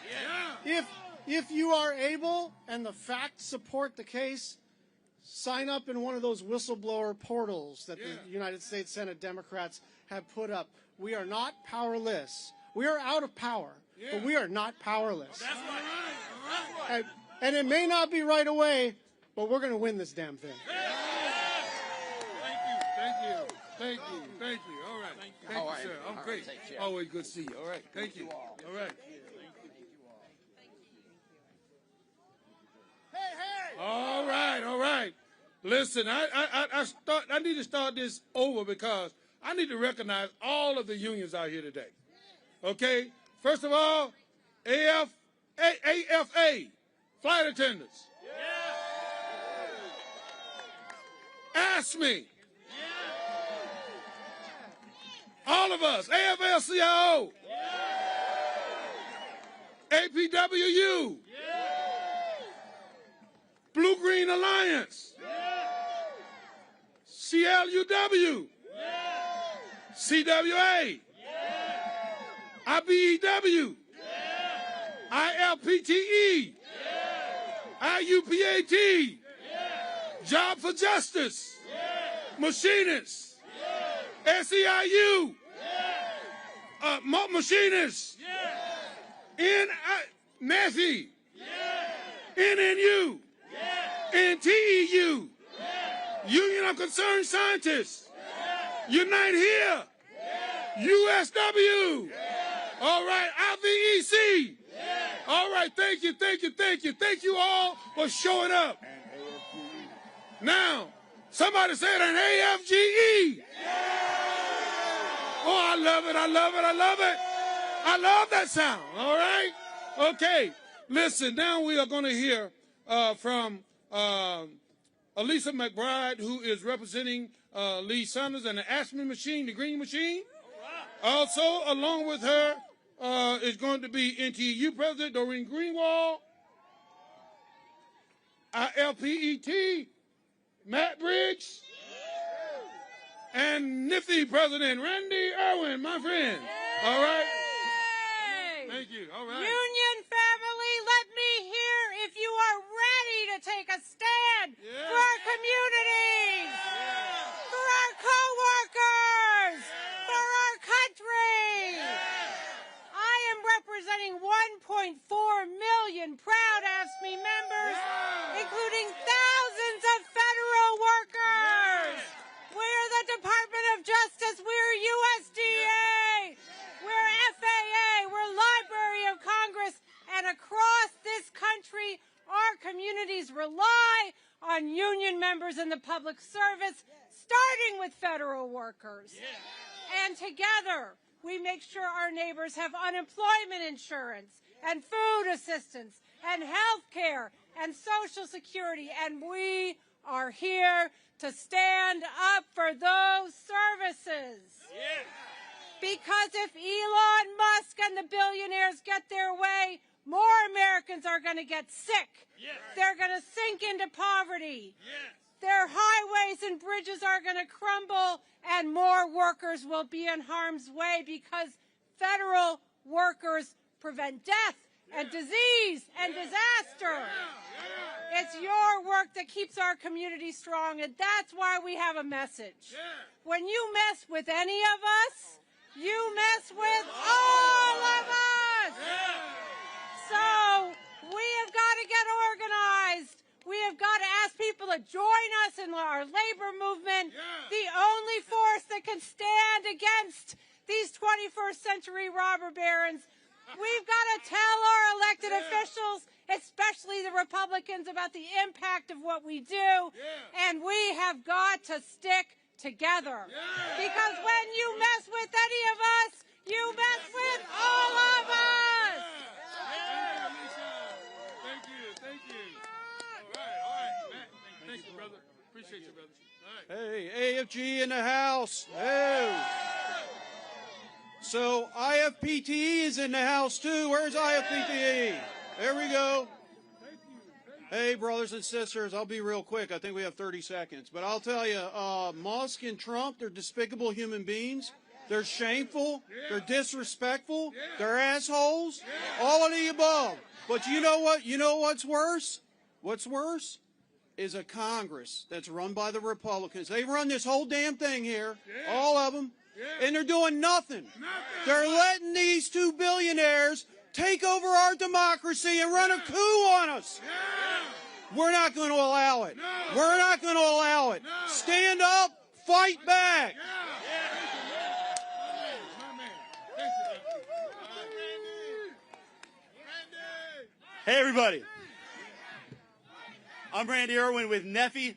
If you are able and the facts support the case, sign up in one of those whistleblower portals that the United States Senate Democrats have put up. We are not powerless. We are out of power, but we are not powerless. That's right. And it may not be right away, but we're going to win this damn thing. Thank you. All right. Thank you, sir. I'm great. Always good to see you. All right. Thank you. All right. All right. Listen, I need to start this over because I need to recognize all of the unions out here today. Okay? First of all, AFA, flight attendants. ASME. All of us, AFL-CIO. APWU. Blue Green Alliance. CLUW. CWA. IBEW. ILPTE. IUPAT. Job for Justice. Machinists. SEIU. Machinists. NASI. NNU, NTEU, Union of Concerned Scientists, Unite Here, USW, all right, IVEC. All right, thank you. Thank you all for showing up. Now, somebody said an AFGE. Oh, I love it. I love that sound, all right? Okay, listen, now we are going to hear from Elisa McBride, who is representing Lee Sanders and the Ashman machine, the green machine. Also, along with her is going to be NTU President Doreen Greenwald, LPET, Matt Briggs, and NIFTY President Randy Irwin, my friend. All right? Thank you. All right. Union family, let me hear if you are ready to take a stand for our communities, for our co-workers, for our country. I am representing 1.4 million proud AFSCME members, including thousands of federal workers. We're the Department of Justice, we're USDA, we're FAA, we're Library of Congress, and across this country, our communities rely on union members in the public service, starting with federal workers. And together, we make sure our neighbors have unemployment insurance and food assistance and health care and Social Security, and we are here to stand up for those services. Because if Elon Musk and the billionaires get their way, more Americans are going to get sick. They're going to sink into poverty. Their highways and bridges are going to crumble, and more workers will be in harm's way because federal workers prevent death and disease and disaster. It's your work that keeps our community strong, and that's why we have a message. When you mess with any of us, you mess with all of us. So we have got to get organized. We have got to ask people to join us in our labor movement, the only force that can stand against these 21st century robber barons. We've got to tell our elected officials, especially the Republicans, about the impact of what we do, and we have got to stick together. Because when you mess with any of us, you mess with all of us. Thank you. All right. Matt, thank you, brother. Appreciate you, brother. All right. Hey, AFG in the house. Hey. So IFPTE is in the house too. Where's IFPTE? There we go. Hey, brothers and sisters, I'll be real quick. I think we have 30 seconds. But I'll tell you, Musk and Trump, they're despicable human beings. They're shameful. They're disrespectful. They're assholes. All of the above. But you know what? You know what's worse? What's worse is a Congress that's run by the Republicans. They run this whole damn thing here, all of them, and they're doing nothing. They're letting these two billionaires take over our democracy and run a coup on us. We're not going to allow it. We're not going to allow it. Stand up, fight back. Hey, everybody. I'm Randy Irwin with NEFI.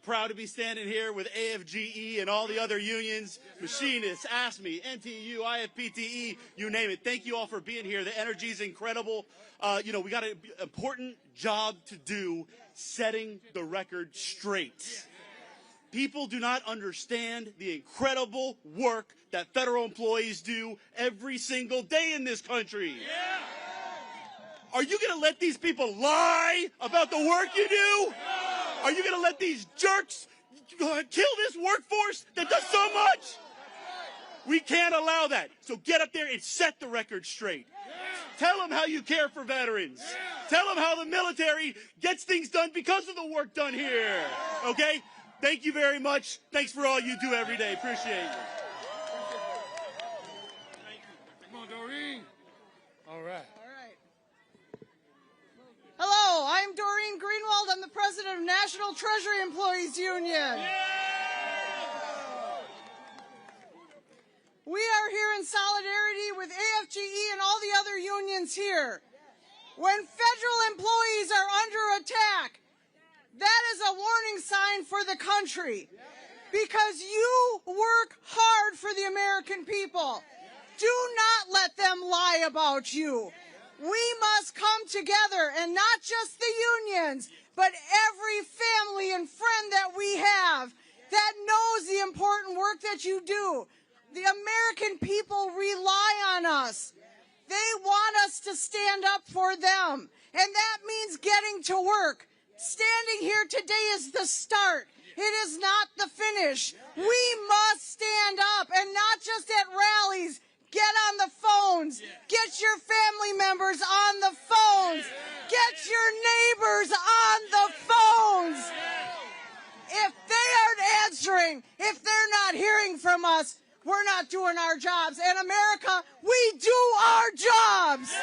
Proud to be standing here with AFGE and all the other unions, machinists, AFSCME, NTU, IFPTE, you name it. Thank you all for being here. The energy is incredible. We got an important job to do, setting the record straight. People do not understand the incredible work that federal employees do every single day in this country. Are you going to let these people lie about the work you do? Are you going to let these jerks kill this workforce that does so much? We can't allow that. So get up there and set the record straight. Tell them how you care for veterans. Tell them how the military gets things done because of the work done here. Okay? Thank you very much. Thanks for all you do every day. Appreciate it. Come on, Doreen. All right. Hello, I'm the president of National Treasury Employees Union. We are here in solidarity with AFGE and all the other unions here. When federal employees are under attack, that is a warning sign for the country, because you work hard for the American people. Do not let them lie about you. We must come together, and not just the unions, but every family and friend that we have that knows the important work that you do. The American people rely on us. They want us to stand up for them, and that means getting to work. Standing here today is the start. It is not the finish. We must stand up, and not just at rallies. Get on the phones. Get your family members on the phones. Get your neighbors on the phones. If they aren't answering, if they're not hearing from us, we're not doing our jobs. In America, we do our jobs.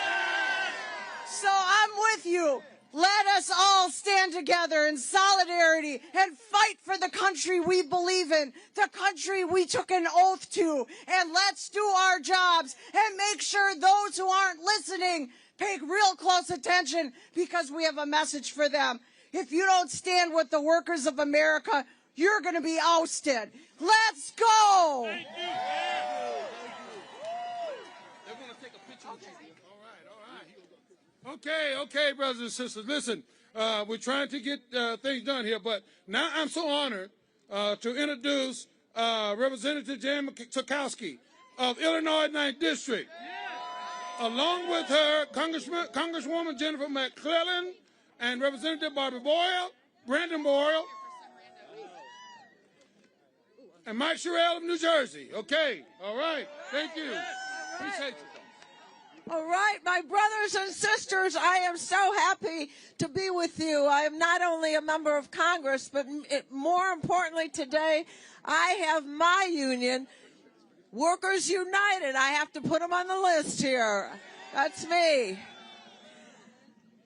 So I'm with you. Let us all stand together in solidarity and fight for the country we believe in, the country we took an oath to. And let's do our jobs and make sure those who aren't listening pay real close attention, because we have a message for them. If you don't stand with the workers of America, you're going to be ousted. Let's go! Okay, brothers and sisters. Listen, we're trying to get things done here, but now I'm so honored to introduce Representative Jan Murkowski of Illinois 9th District. Along with her, Congresswoman Jennifer McClellan and Representative Barbara Boyle, Brandon Boyle, and Mike Sherrill of New Jersey. Okay, all right, thank you. Appreciate you. All right, my brothers and sisters, I am so happy to be with you. I am not only a member of Congress, but more importantly today, I have my union, Workers United. I have to put them on the list here. That's me.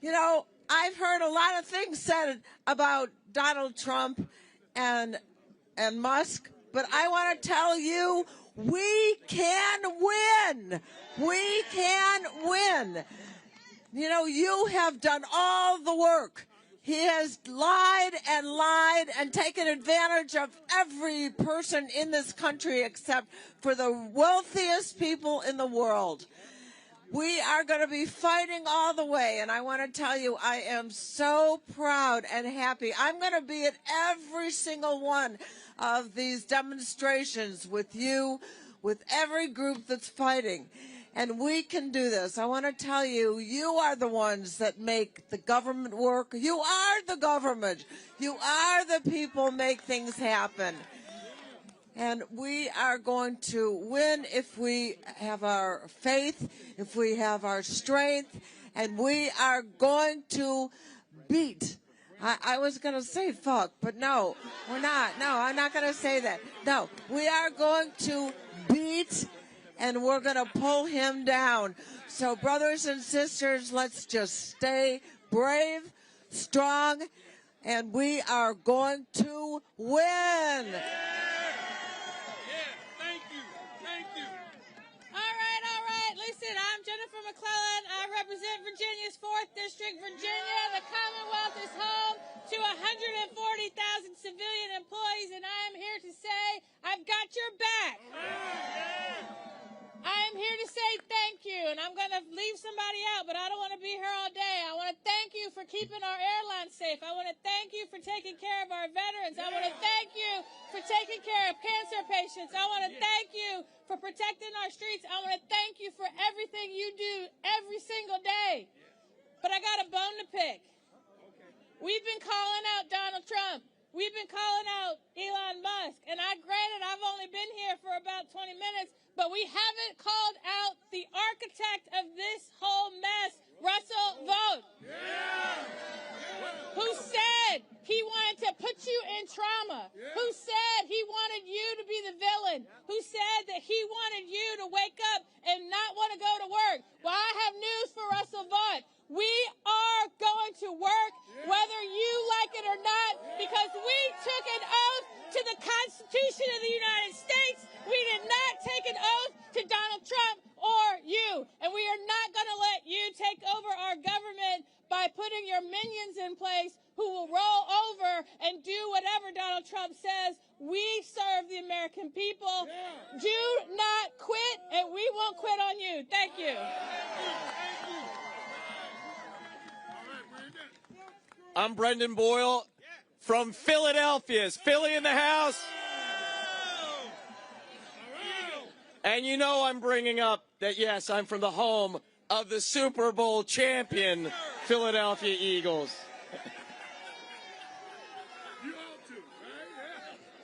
You know, I've heard a lot of things said about Donald Trump and Musk, but I want to tell you, we can win. We can win. You know, you have done all the work. He has lied and taken advantage of every person in this country except for the wealthiest people in the world. We are going to be fighting all the way, and I want to tell you, I am so proud and happy. I'm going to be at every single one of these demonstrations with you, with every group that's fighting. And we can do this. I want to tell you, you are the ones that make the government work. You are the government. You are the people make things happen. And we are going to win if we have our faith, if we have our strength, and we are going to beat. I was going to say fuck, but no, we're not. No, I'm not going to say that. No, we are going to beat, and we're going to pull him down. So, brothers and sisters, let's just stay brave, strong, and we are going to win. Listen, I'm Jennifer McClellan. I represent Virginia's 4th District. Virginia, the Commonwealth, is home to 140,000 civilian employees, and I am here to say I've got your back. I am here to say thank you, and I'm going to leave somebody out, but I don't want to be here all day. I want to thank you for keeping our airlines safe. I want to thank you for taking care of our veterans. I want to thank you for taking care of cancer patients. I want to thank you for protecting our streets. I want to thank you for everything you do every single day. But I got a bone to pick. We've been calling out Donald Trump. We've been calling out Elon Musk. And granted, I've only been here for about 20 minutes, but we haven't called out the architect of this whole mess, Russell Vought, who said he wanted to put you in trauma, who said he wanted you to be the villain, who said that he wanted you to wake up and not want to go to work. Well, I have news for Russell Vought. We are going to work whether you like government by putting your minions in place who will roll over and do whatever Donald Trump says. We serve the American people. Yeah. Do not quit, and we won't quit on you. Thank you. I'm Brendan Boyle from Philadelphia. Is Philly in the house? And you know I'm bringing up that, yes, I'm from the home of the Super Bowl champion Philadelphia Eagles.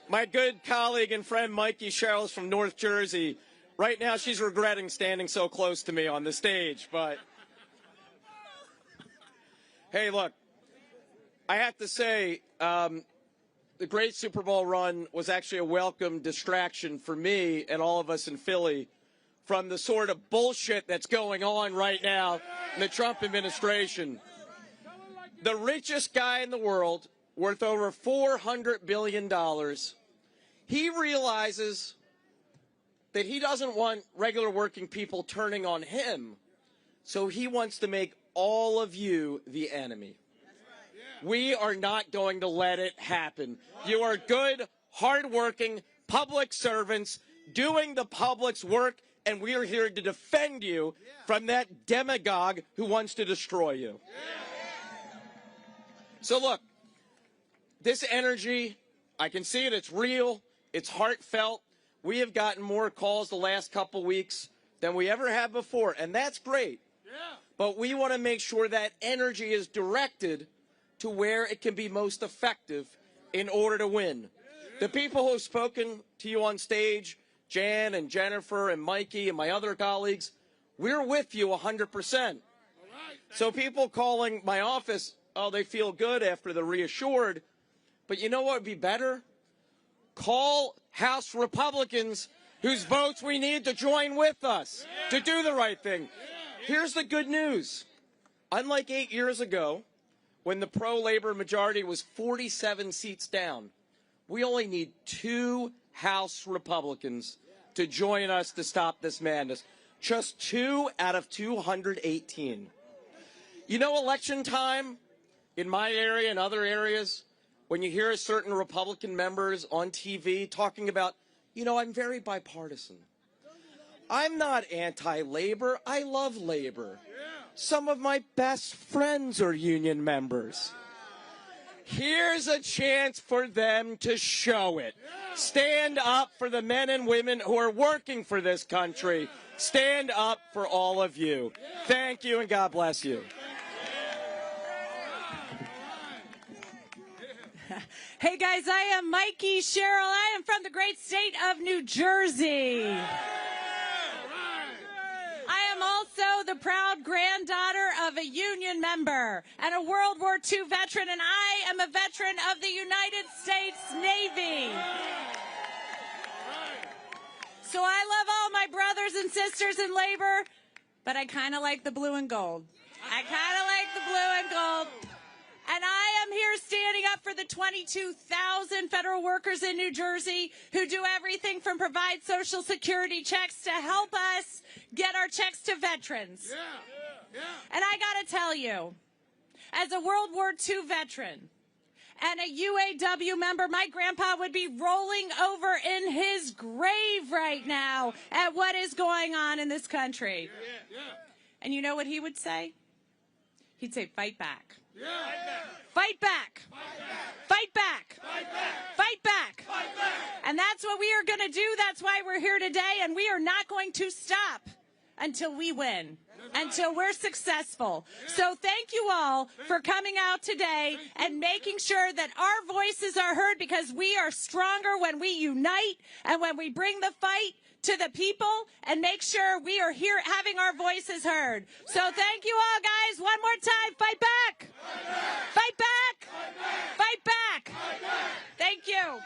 My good colleague and friend Mikey Sherrill is from North Jersey. Right now she's regretting standing so close to me on the stage, but hey, look, I have to say the great Super Bowl run was actually a welcome distraction for me and all of us in Philly from the sort of bullshit that's going on right now in the Trump administration. The richest guy in the world, worth over $400 billion, he realizes that he doesn't want regular working people turning on him, so he wants to make all of you the enemy. We are not going to let it happen. You are good, hardworking public servants doing the public's work, and we are here to defend you from that demagogue who wants to destroy you. So look, this energy, I can see it, it's real, it's heartfelt. We have gotten more calls the last couple weeks than we ever have before, and that's great. But we want to make sure that energy is directed to where it can be most effective in order to win. The people who have spoken to you on stage, Jan and Jennifer and Mikey and my other colleagues, we're with you 100%. So people calling my office, oh, they feel good after they're reassured. But you know what would be better? Call House Republicans whose votes we need to join with us to do the right thing. Here's the good news. Unlike 8 years ago, when the pro-labor majority was 47 seats down, we only need 2 House Republicans to join us to stop this madness. Just 2 out of 218. You know, election time in my area and other areas, when you hear certain Republican members on TV talking about, you know, I'm very bipartisan. I'm not anti-labor. I love labor. Some of my best friends are union members. Here's a chance for them to show it. Stand up for the men and women who are working for this country. Stand up for all of you. Thank you, and God bless you. Hey guys, I am Mikey Sherrill. I am from the great state of New Jersey. I am also the proud granddaughter of a union member and a World War II veteran, and I am a veteran of the United States Navy. So I love all my brothers and sisters in labor, but I kind of like the blue and gold. I kind of like the blue and gold. And I am here standing up for the 22,000 federal workers in New Jersey who do everything from provide Social Security checks to help us get our checks to veterans. And I got to tell you, as a World War II veteran and a UAW member, my grandpa would be rolling over in his grave right now at what is going on in this country. And you know what he would say? He'd say, fight back. Fight back. Fight back. Fight back. And that's what we are going to do. That's why we're here today. And we are not going to stop until we win, until we're successful. So thank you all for coming out today and making sure that our voices are heard, because we are stronger when we unite and when we bring the fight to the people and make sure we are here having our voices heard. So thank you all, guys. One more time. Fight back. Fight back. Fight back. Thank you.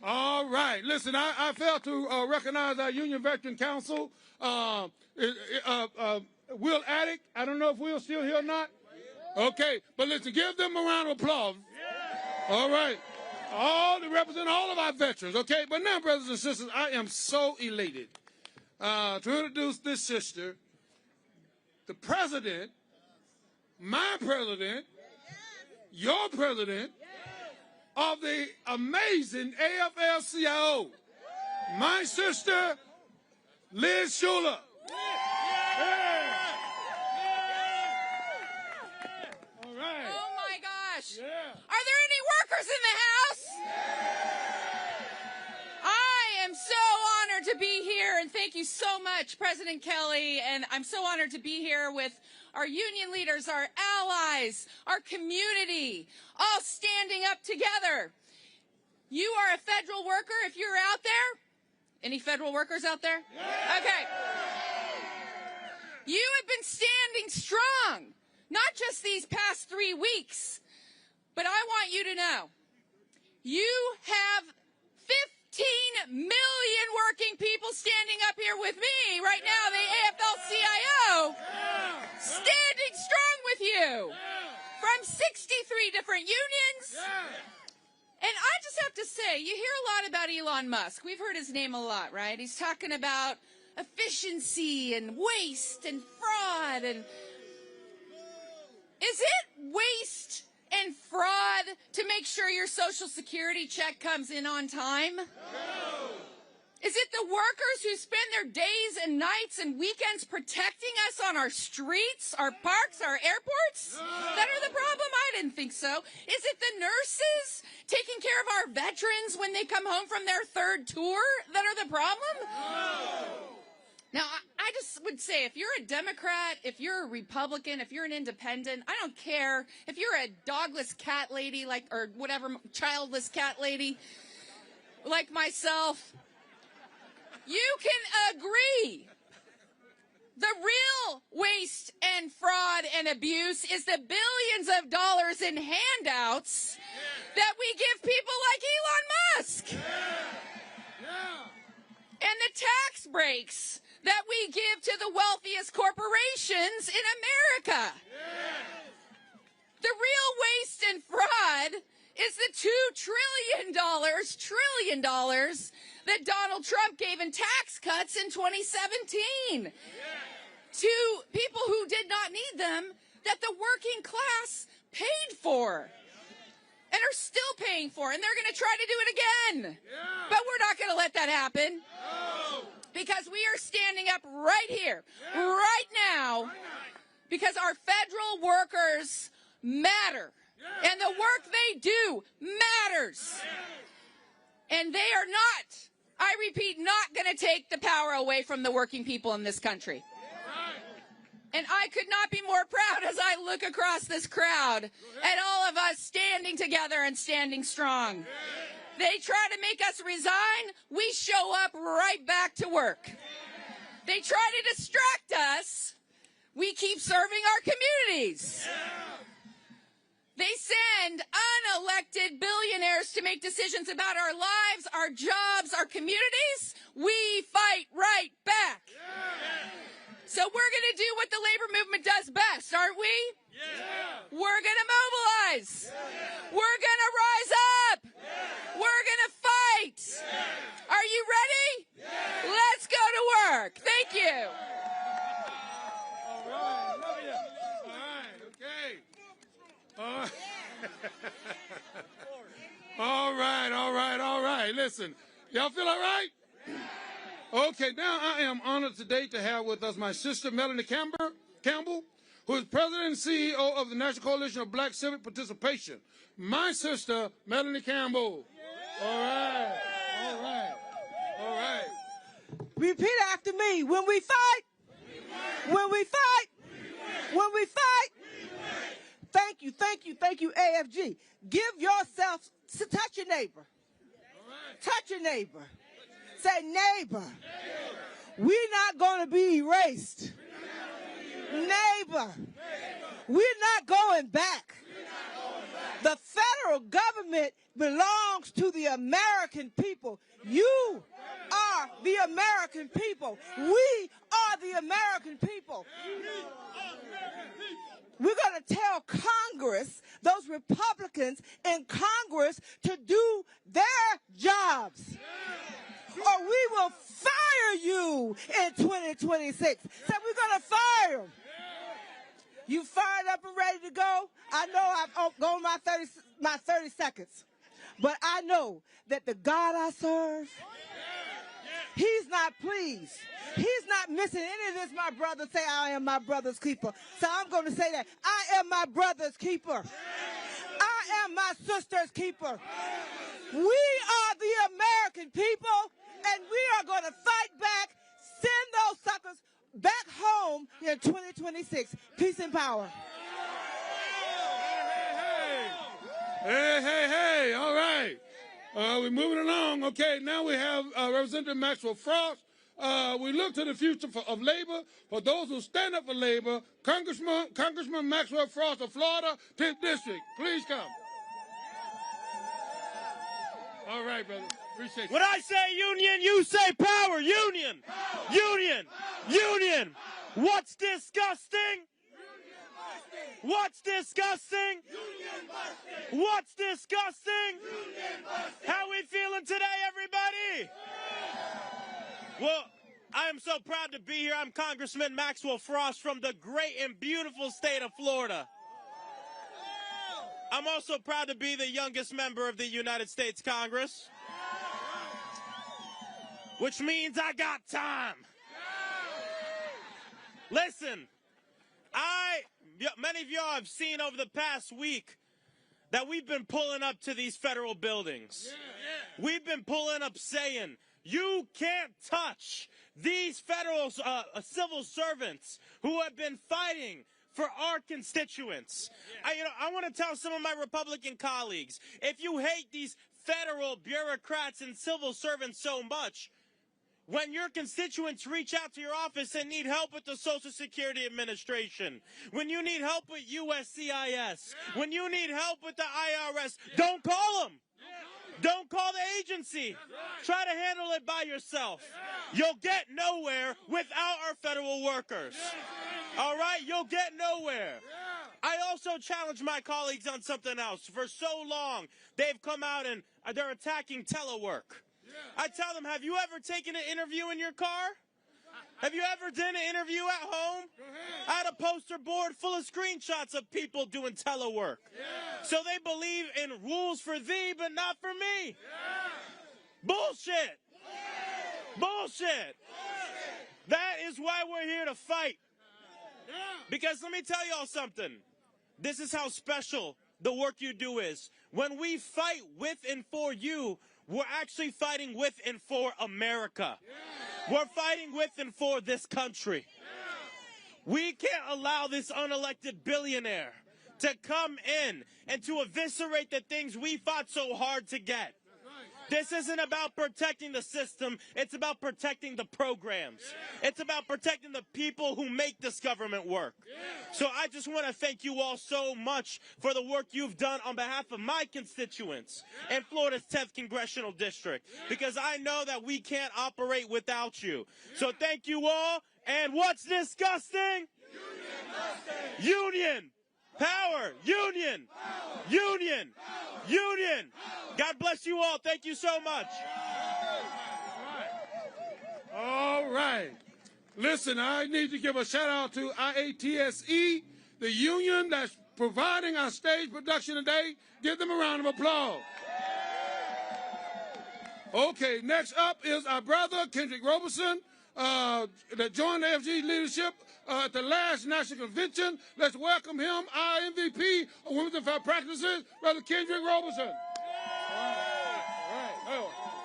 All right. Listen, I failed to recognize our Union Veteran Council. Will Attic, I don't know if Will's still here or not. Okay, but listen, give them a round of applause. All right. All to represent all of our veterans, okay? But now, brothers and sisters, I am so elated to introduce this sister, the president, my president, your president of the amazing AFL-CIO, my sister, Liz Schuler. All right. Oh my gosh. Yeah. Are there any workers in the house? I am so honored to be here, and thank you so much, President Kelly. And I'm so honored to be here with our union leaders, our allies, our community, all standing up together. You are a federal worker if you're out there. Any federal workers out there? Yeah. Okay. You have been standing strong, not just these past 3 weeks, but I want you to know, you have 15 million working people standing up here with me right now, the AFL-CIO, standing strong with you from 63 different unions. And I just have to say, you hear a lot about Elon Musk. We've heard his name a lot, right? He's talking about efficiency and waste and fraud. And is it waste and fraud to make sure your Social Security check comes in on time? No. Is it the workers who spend their days and nights and weekends protecting us on our streets, our parks, our airports that are the problem? I didn't think so. Is it the nurses taking care of our veterans when they come home from their third tour that are the problem? Now, I just would say, if you're a Democrat, if you're a Republican, if you're an independent, I don't care. If you're a dogless cat lady, or whatever, childless cat lady, like myself, you can agree. The real waste and fraud and abuse is the billions of dollars in handouts that we give people like Elon Musk. And the tax breaks that we give to the wealthiest corporations in America. The real waste and fraud is the $2 trillion that Donald Trump gave in tax cuts in 2017 to people who did not need them, that the working class paid for and are still paying for, and they're going to try to do it again. But we're not going to let that happen. Because we are standing up right here, right now, because our federal workers matter. And the work they do matters. And they are not, I repeat, not going to take the power away from the working people in this country. And I could not be more proud as I look across this crowd at all of us standing together and standing strong. They try to make us resign, we show up right back to work. They try to distract us, we keep serving our communities. They send unelected billionaires to make decisions about our lives, our jobs, our communities. We fight right back. So we're going to do what the labor movement does best, aren't we? We're going to mobilize. We're going to rise up. We're going to fight. Are you ready? Let's go to work. Thank you. All right. Love you. All right. Okay. All right. All right. Listen, y'all feel all right? Okay, now I am honored today to have with us my sister, Melanie Campbell, who is President and CEO of the National Coalition of Black Civic Participation. My sister, Melanie Campbell. All right. All right. All right. Repeat after me. When we fight, when we fight, when we fight. Thank you, thank you, thank you, AFG. Give yourself, touch your neighbor. Touch your neighbor. Say, neighbor, we're not going to be erased. Neighbor, we're not going back. The federal government belongs to the American people. You are the American people. We are the American people. We're going to tell Congress, those Republicans in Congress, to do their jobs. Or we will fire you in 2026. So we're going to fire them. You fired up and ready to go? I know I've gone my 30 seconds. But I know that the God I serve, he's not pleased. He's not missing any of this. My brother say, I am my brother's keeper. So I'm going to say that. I am my brother's keeper. I am my sister's keeper. We are the American people, and we are going to fight back, send those suckers back home in 2026. Peace and power. Hey, all right. We're moving along. Okay, now we have Representative Maxwell Frost. We look to the future of labor. For those who stand up for labor, Congressman Maxwell Frost of Florida, 10th District. Please come. All right, brother. Appreciate you. When I say union, you say power. Union. Power. Union. Power. Union. What's disgusting? What's disgusting? What's disgusting? How we feeling today, everybody? Well, I am so proud to be here. I'm Congressman Maxwell Frost from the great and beautiful state of Florida. I'm also proud to be the youngest member of the United States Congress, which means I got time. Listen, many of y'all have seen over the past week that we've been pulling up to these federal buildings. We've been pulling up saying, you can't touch these federal civil servants who have been fighting for our constituents. I want to tell some of my Republican colleagues, if you hate these federal bureaucrats and civil servants so much, when your constituents reach out to your office and need help with the Social Security Administration, when you need help with USCIS, when you need help with the IRS, don't call them. Don't call the agency. Try to handle it by yourself. You'll get nowhere without our federal workers. All right? You'll get nowhere. I also challenge my colleagues on something else. For so long, they've come out and they're attacking telework. I tell them, have you ever taken an interview in your car? Have you ever done an interview at home? I had a poster board full of screenshots of people doing telework. So they believe in rules for thee, but not for me. Bullshit. Bullshit. That is why we're here to fight. Because let me tell y'all something. This is how special the work you do is. When we fight with and for you, we're actually fighting with and for America. We're fighting with and for this country. We can't allow this unelected billionaire to come in and to eviscerate the things we fought so hard to get. This isn't about protecting the system. It's about protecting the programs. It's about protecting the people who make this government work. So I just want to thank you all so much for the work you've done on behalf of my constituents in Florida's 10th Congressional District, because I know that we can't operate without you. So thank you all. And what's disgusting? Union. Power. Union. Union. Union. God bless you all. Thank you so much. All right. Listen, I need to give a shout out to IATSE, the union that's providing our stage production today. Give them a round of applause. Okay, next up is our brother, Kendrick Roberson, that joined the AFG leadership at the last national convention. Let's welcome him, our MVP of Women's and Fair Practices, Brother Kendrick Roberson.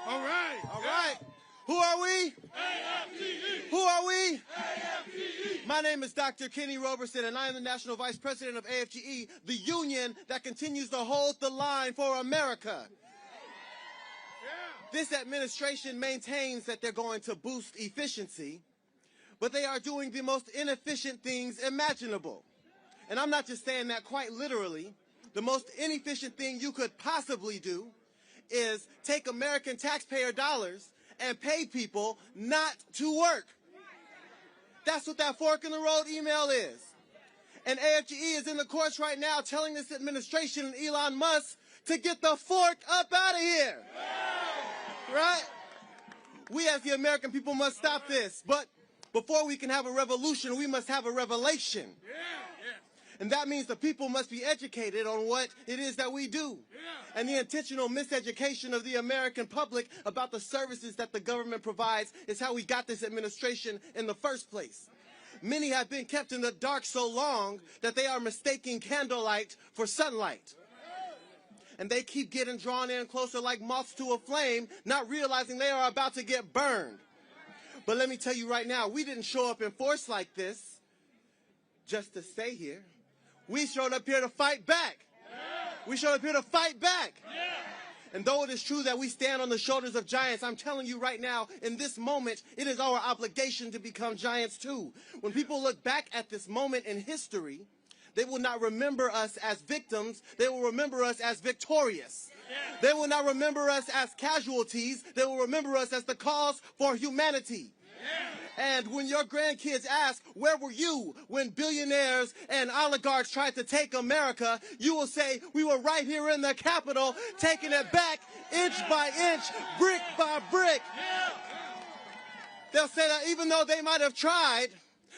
All right. Who are we? AFGE. Who are we? AFGE. My name is Dr. Kenny Roberson, and I am the National Vice President of AFGE, the union that continues to hold the line for America. This administration maintains that they're going to boost efficiency, but they are doing the most inefficient things imaginable. And I'm not just saying that quite literally. The most inefficient thing you could possibly do is take American taxpayer dollars and pay people not to work. That's what that fork in the road email is. And AFGE is in the courts right now telling this administration and Elon Musk to get the fork up out of here. Right? We as the American people must stop this. But before we can have a revolution, we must have a revelation. And that means the people must be educated on what it is that we do. And the intentional miseducation of the American public about the services that the government provides is how we got this administration in the first place. Many have been kept in the dark so long that they are mistaking candlelight for sunlight. And they keep getting drawn in closer like moths to a flame, not realizing they are about to get burned. But let me tell you right now, we didn't show up in force like this just to stay here. We showed up here to fight back. We showed up here to fight back. And though it is true that we stand on the shoulders of giants, I'm telling you right now, in this moment, it is our obligation to become giants too. When people look back at this moment in history, they will not remember us as victims, they will remember us as victorious. They will not remember us as casualties, they will remember us as the cause for humanity. And when your grandkids ask, where were you when billionaires and oligarchs tried to take America, you will say, we were right here in the Capitol, taking it back inch by inch, brick by brick. They'll say that even though they might have tried,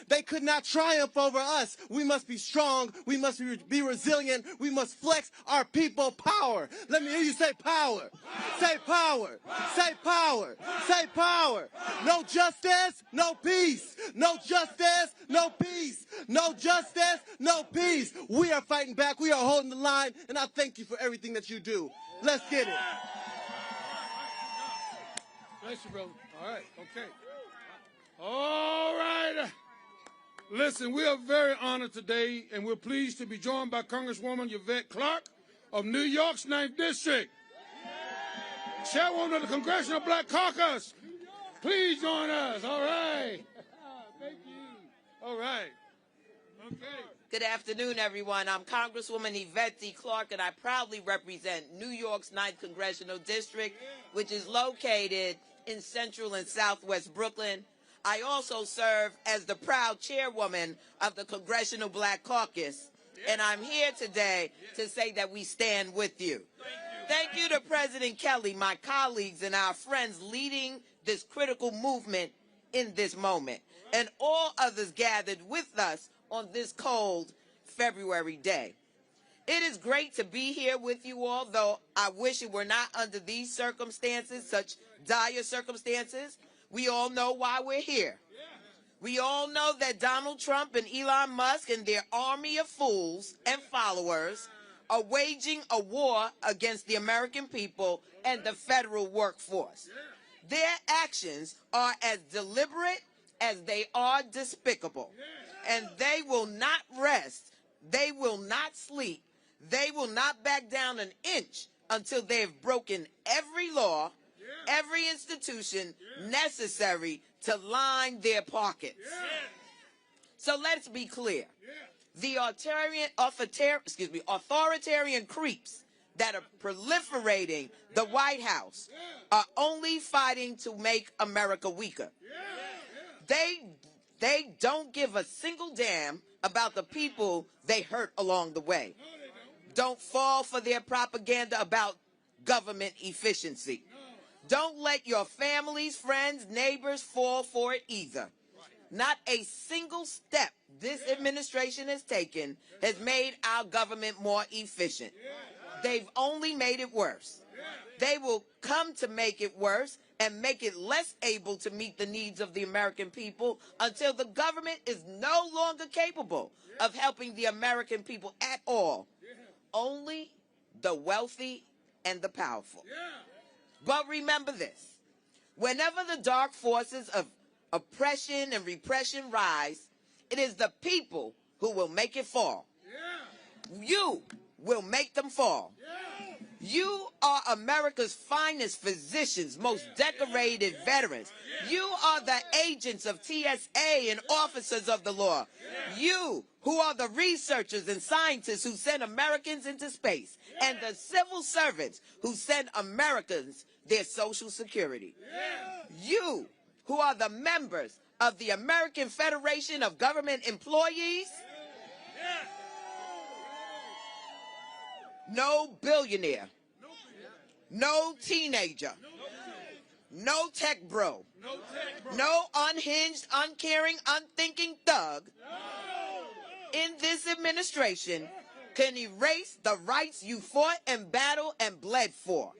they could not triumph over us. We must be strong. We must be resilient. We must flex our people power. Let me hear you say power. Say power. Say power. Say power. No justice, no peace. No justice, no peace. No justice, no peace. We are fighting back. We are holding the line. And I thank you for everything that you do. Let's get it. Bless you, brother. All right. Okay. All right. Listen, we are very honored today, and we're pleased to be joined by Congresswoman Yvette Clarke of New York's 9th District, Chairwoman of the Congressional Black Caucus. Please join us. All right. Thank you. All right. Okay. Good afternoon, everyone. I'm Congresswoman Yvette D. Clarke, and I proudly represent New York's 9th Congressional District, which is located in central and southwest Brooklyn. I also serve as the proud chairwoman of the Congressional Black Caucus, and I'm here today to say that we stand with you. Thank you to President Kelly, my colleagues, and our friends leading this critical movement in this moment, and all others gathered with us on this cold February day. It is great to be here with you all, though I wish it were not under these circumstances, such dire circumstances. We all know why we're here. We all know that Donald Trump and Elon Musk and their army of fools and followers are waging a war against the American people and the federal workforce. Their actions are as deliberate as they are despicable. And they will not rest. They will not sleep. They will not back down an inch until they have broken every law, every institution necessary to line their pockets. So let's be clear. The authoritarian creeps that are proliferating the White House are only fighting to make America weaker. They don't give a single damn about the people they hurt along the way. Don't fall for their propaganda about government efficiency. Don't let your families, friends, neighbors fall for it either. Not a single step this administration has taken has made our government more efficient. They've only made it worse. They will come to make it worse and make it less able to meet the needs of the American people until the government is no longer capable of helping the American people at all. Only the wealthy and the powerful. But remember this, whenever the dark forces of oppression and repression rise, it is the people who will make it fall. You will make them fall. You are America's finest physicians, most decorated veterans. You are the agents of TSA and officers of the law. You, who are the researchers and scientists who send Americans into space, and the civil servants who send Americans their Social Security. You, who are the members of the American Federation of Government Employees. No billionaire, no teenager, no tech bro, no unhinged, uncaring, unthinking thug in this administration can erase the rights you fought and battled and bled for.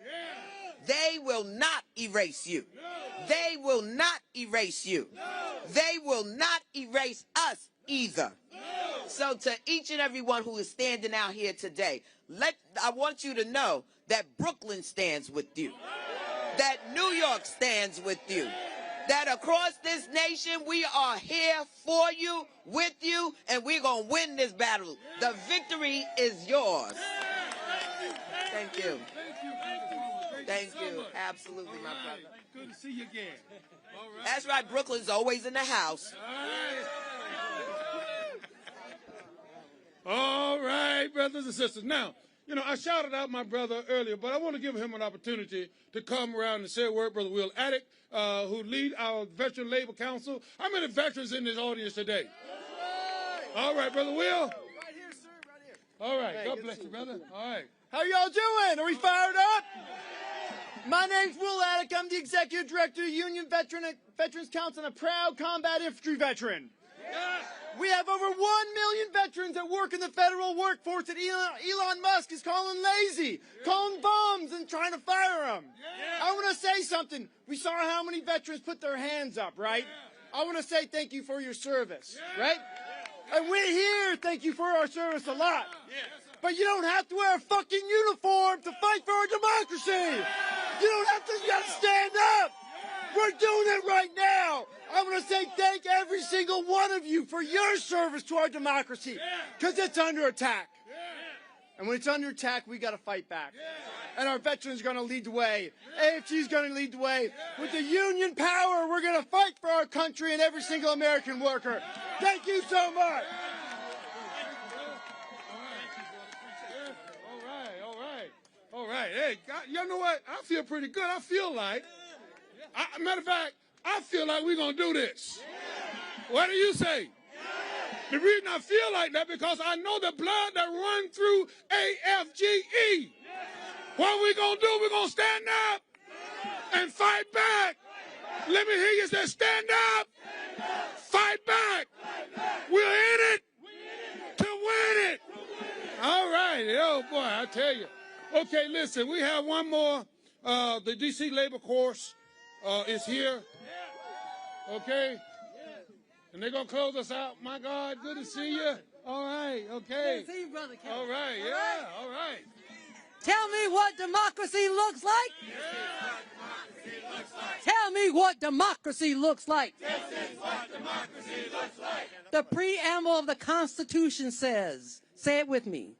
They will not erase you. They will not erase you. They will not erase us either. So to each and every one who is standing out here today, I want you to know that Brooklyn stands with you, that New York stands with you, that across this nation we are here for you, with you, and we're going to win this battle. The victory is yours. Thank you. Thank you. Absolutely, my brother. Good to see you again. All right. That's right. Brooklyn's always in the house. All right, brothers and sisters. Now, you know, I shouted out my brother earlier, but I want to give him an opportunity to come around and say a word. Brother Will Attic, who lead our Veteran Labor Council. How many veterans in this audience today? All right, Brother Will. Right here, sir, right here. All right, God bless you, brother. All right. How y'all doing? Are we fired up? My name's Will Attic. I'm the Executive Director of Union Veterans Council and a proud combat infantry veteran. We have over 1 million veterans that work in the federal workforce that Elon Musk is calling lazy, calling bums, and trying to fire them. I want to say something. We saw how many veterans put their hands up, right? I want to say thank you for your service, right? And we're here, thank you for our service a lot. But you don't have to wear a fucking uniform to fight for our democracy. You don't have to, you got to stand up. We're doing it right now. I want to say thank every single one of you for your service to our democracy, because it's under attack. And when it's under attack, we got to fight back. And our veterans are going to lead the way. AFG is going to lead the way. With the union power, we're going to fight for our country and every single American worker. Thank you so much. All right. Hey, God, you know what? I feel pretty good. I feel like, matter of fact, I feel like we're going to do this. What do you say? The reason I feel like that because I know the blood that runs through AFGE. What we going to do, we're going to stand up and fight back. Let me hear you say, stand up, fight back. We're in it to win it. All right. Oh, boy, I tell you. Okay, listen, we have one more. The D.C. Labor Course is here. Okay? And they're going to close us out. My God, good to see you. All right, okay. Good to see you, Brother Kelly. All right, yeah, all right. Tell me what democracy looks like. Tell me what democracy looks like. This is what democracy looks like. The preamble of the Constitution says, say it with me,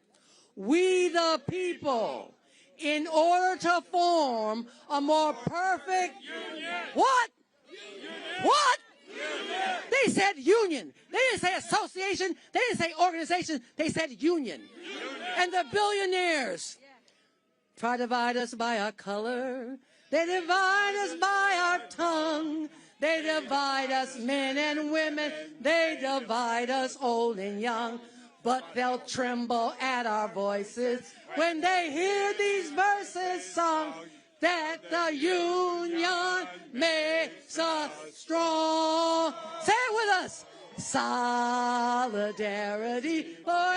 we the people, in order to form a more perfect union. What? Union. What? Union. They said union. They didn't say association. They didn't say organization. They said union. And the billionaires try to divide us by our color. They divide us by our tongue. They divide us men and women. They divide us old and young. But they'll tremble at our voices when they hear these verses sung, that the union makes us strong. Say it with us. Solidarity forever.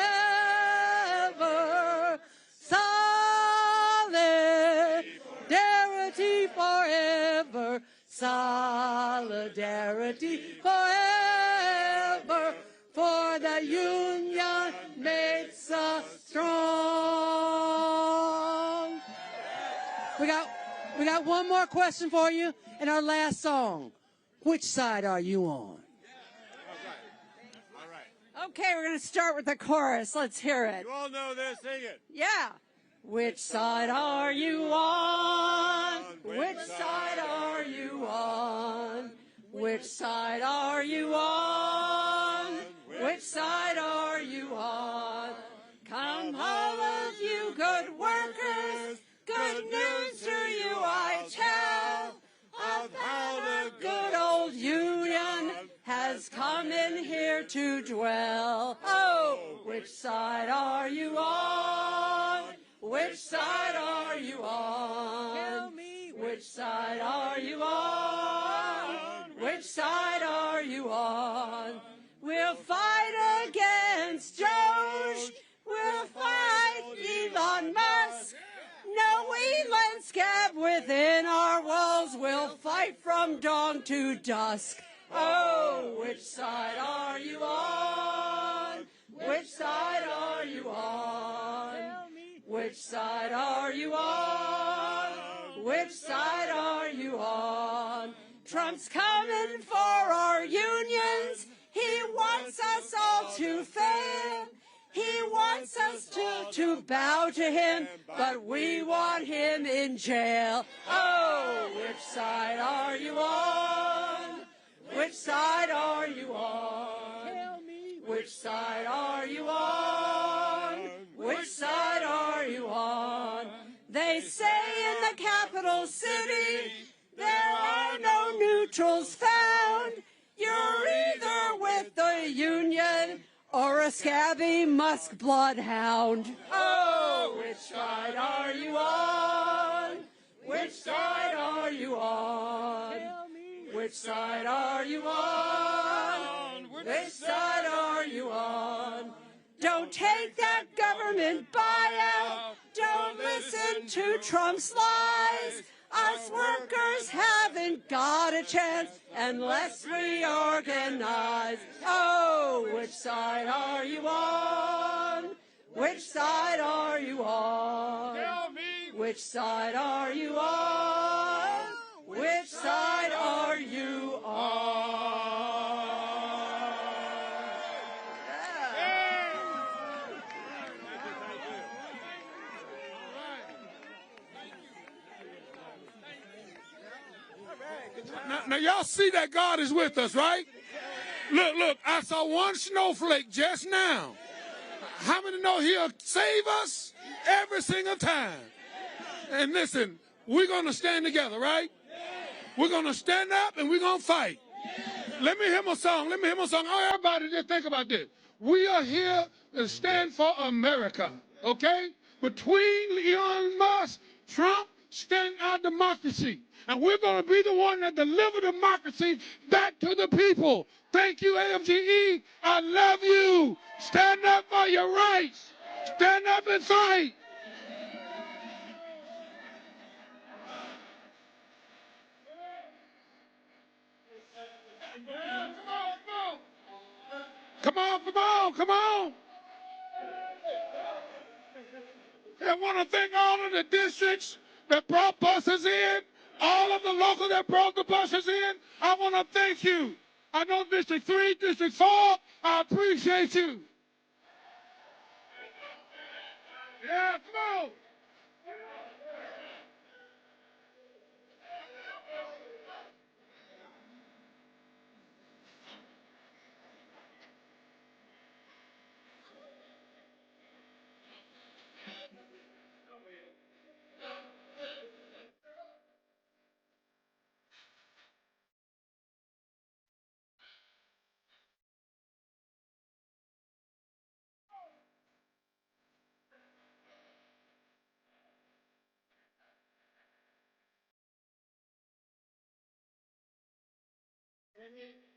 Solidarity forever. Solidarity forever. For the union makes us strong. We got one more question for you in our last song. Which side are you on? Okay, we're going to start with the chorus. Let's hear it. You all know this, sing it. Yeah. Which side are you on? Which side are you on? Which side are you on? Which side are you on? Come all of you good workers, good news to you I tell, of how the good old union has come in here to dwell. Oh, which side are you on? Which side are you on? Tell me, which side are you on? Which side are you on? We'll fight against Doge. We'll fight Elon Musk. No Elon scab within our walls. We'll fight from dawn to dusk. Oh, which side are you on? Which side are you on? Which side are you on? Which side are you on? Trump's coming for our unions. He wants us all to fail. He wants us to bow to him, but we want him in jail. Oh, which side are you on? Which side are you on? Tell me. Which side are you on? Which side are you on? They say in the capital city there are no neutrals found. You're either with the union or a scabby Musk bloodhound. Oh, which side are you on? Which side are you on? Which side are you on? Which side are you on? Don't take that government buyout. Don't listen to Trump's lies. Us workers haven't got a chance unless we organize. Oh, which side are you on? Which side are you on? Tell me. Which side are you on? Which side are you on? Now y'all see that God is with us, right? Look, I saw one snowflake just now. How many know he'll save us every single time? And listen, we're going to stand together, right? We're going to stand up and we're going to fight. Let me hear my song. Oh, everybody, just think about this. We are here to stand for America, okay? Between Elon Musk, Trump, stand our democracy. And we're going to be the one that deliver democracy back to the people. Thank you, AFGE. I love you. Stand up for your rights. Stand up and fight. Come on. I want to thank all of the districts that brought buses in, all of the locals that brought the buses in. I want to thank you. I know District 3, District 4, I appreciate you. Yeah, come on. Amen.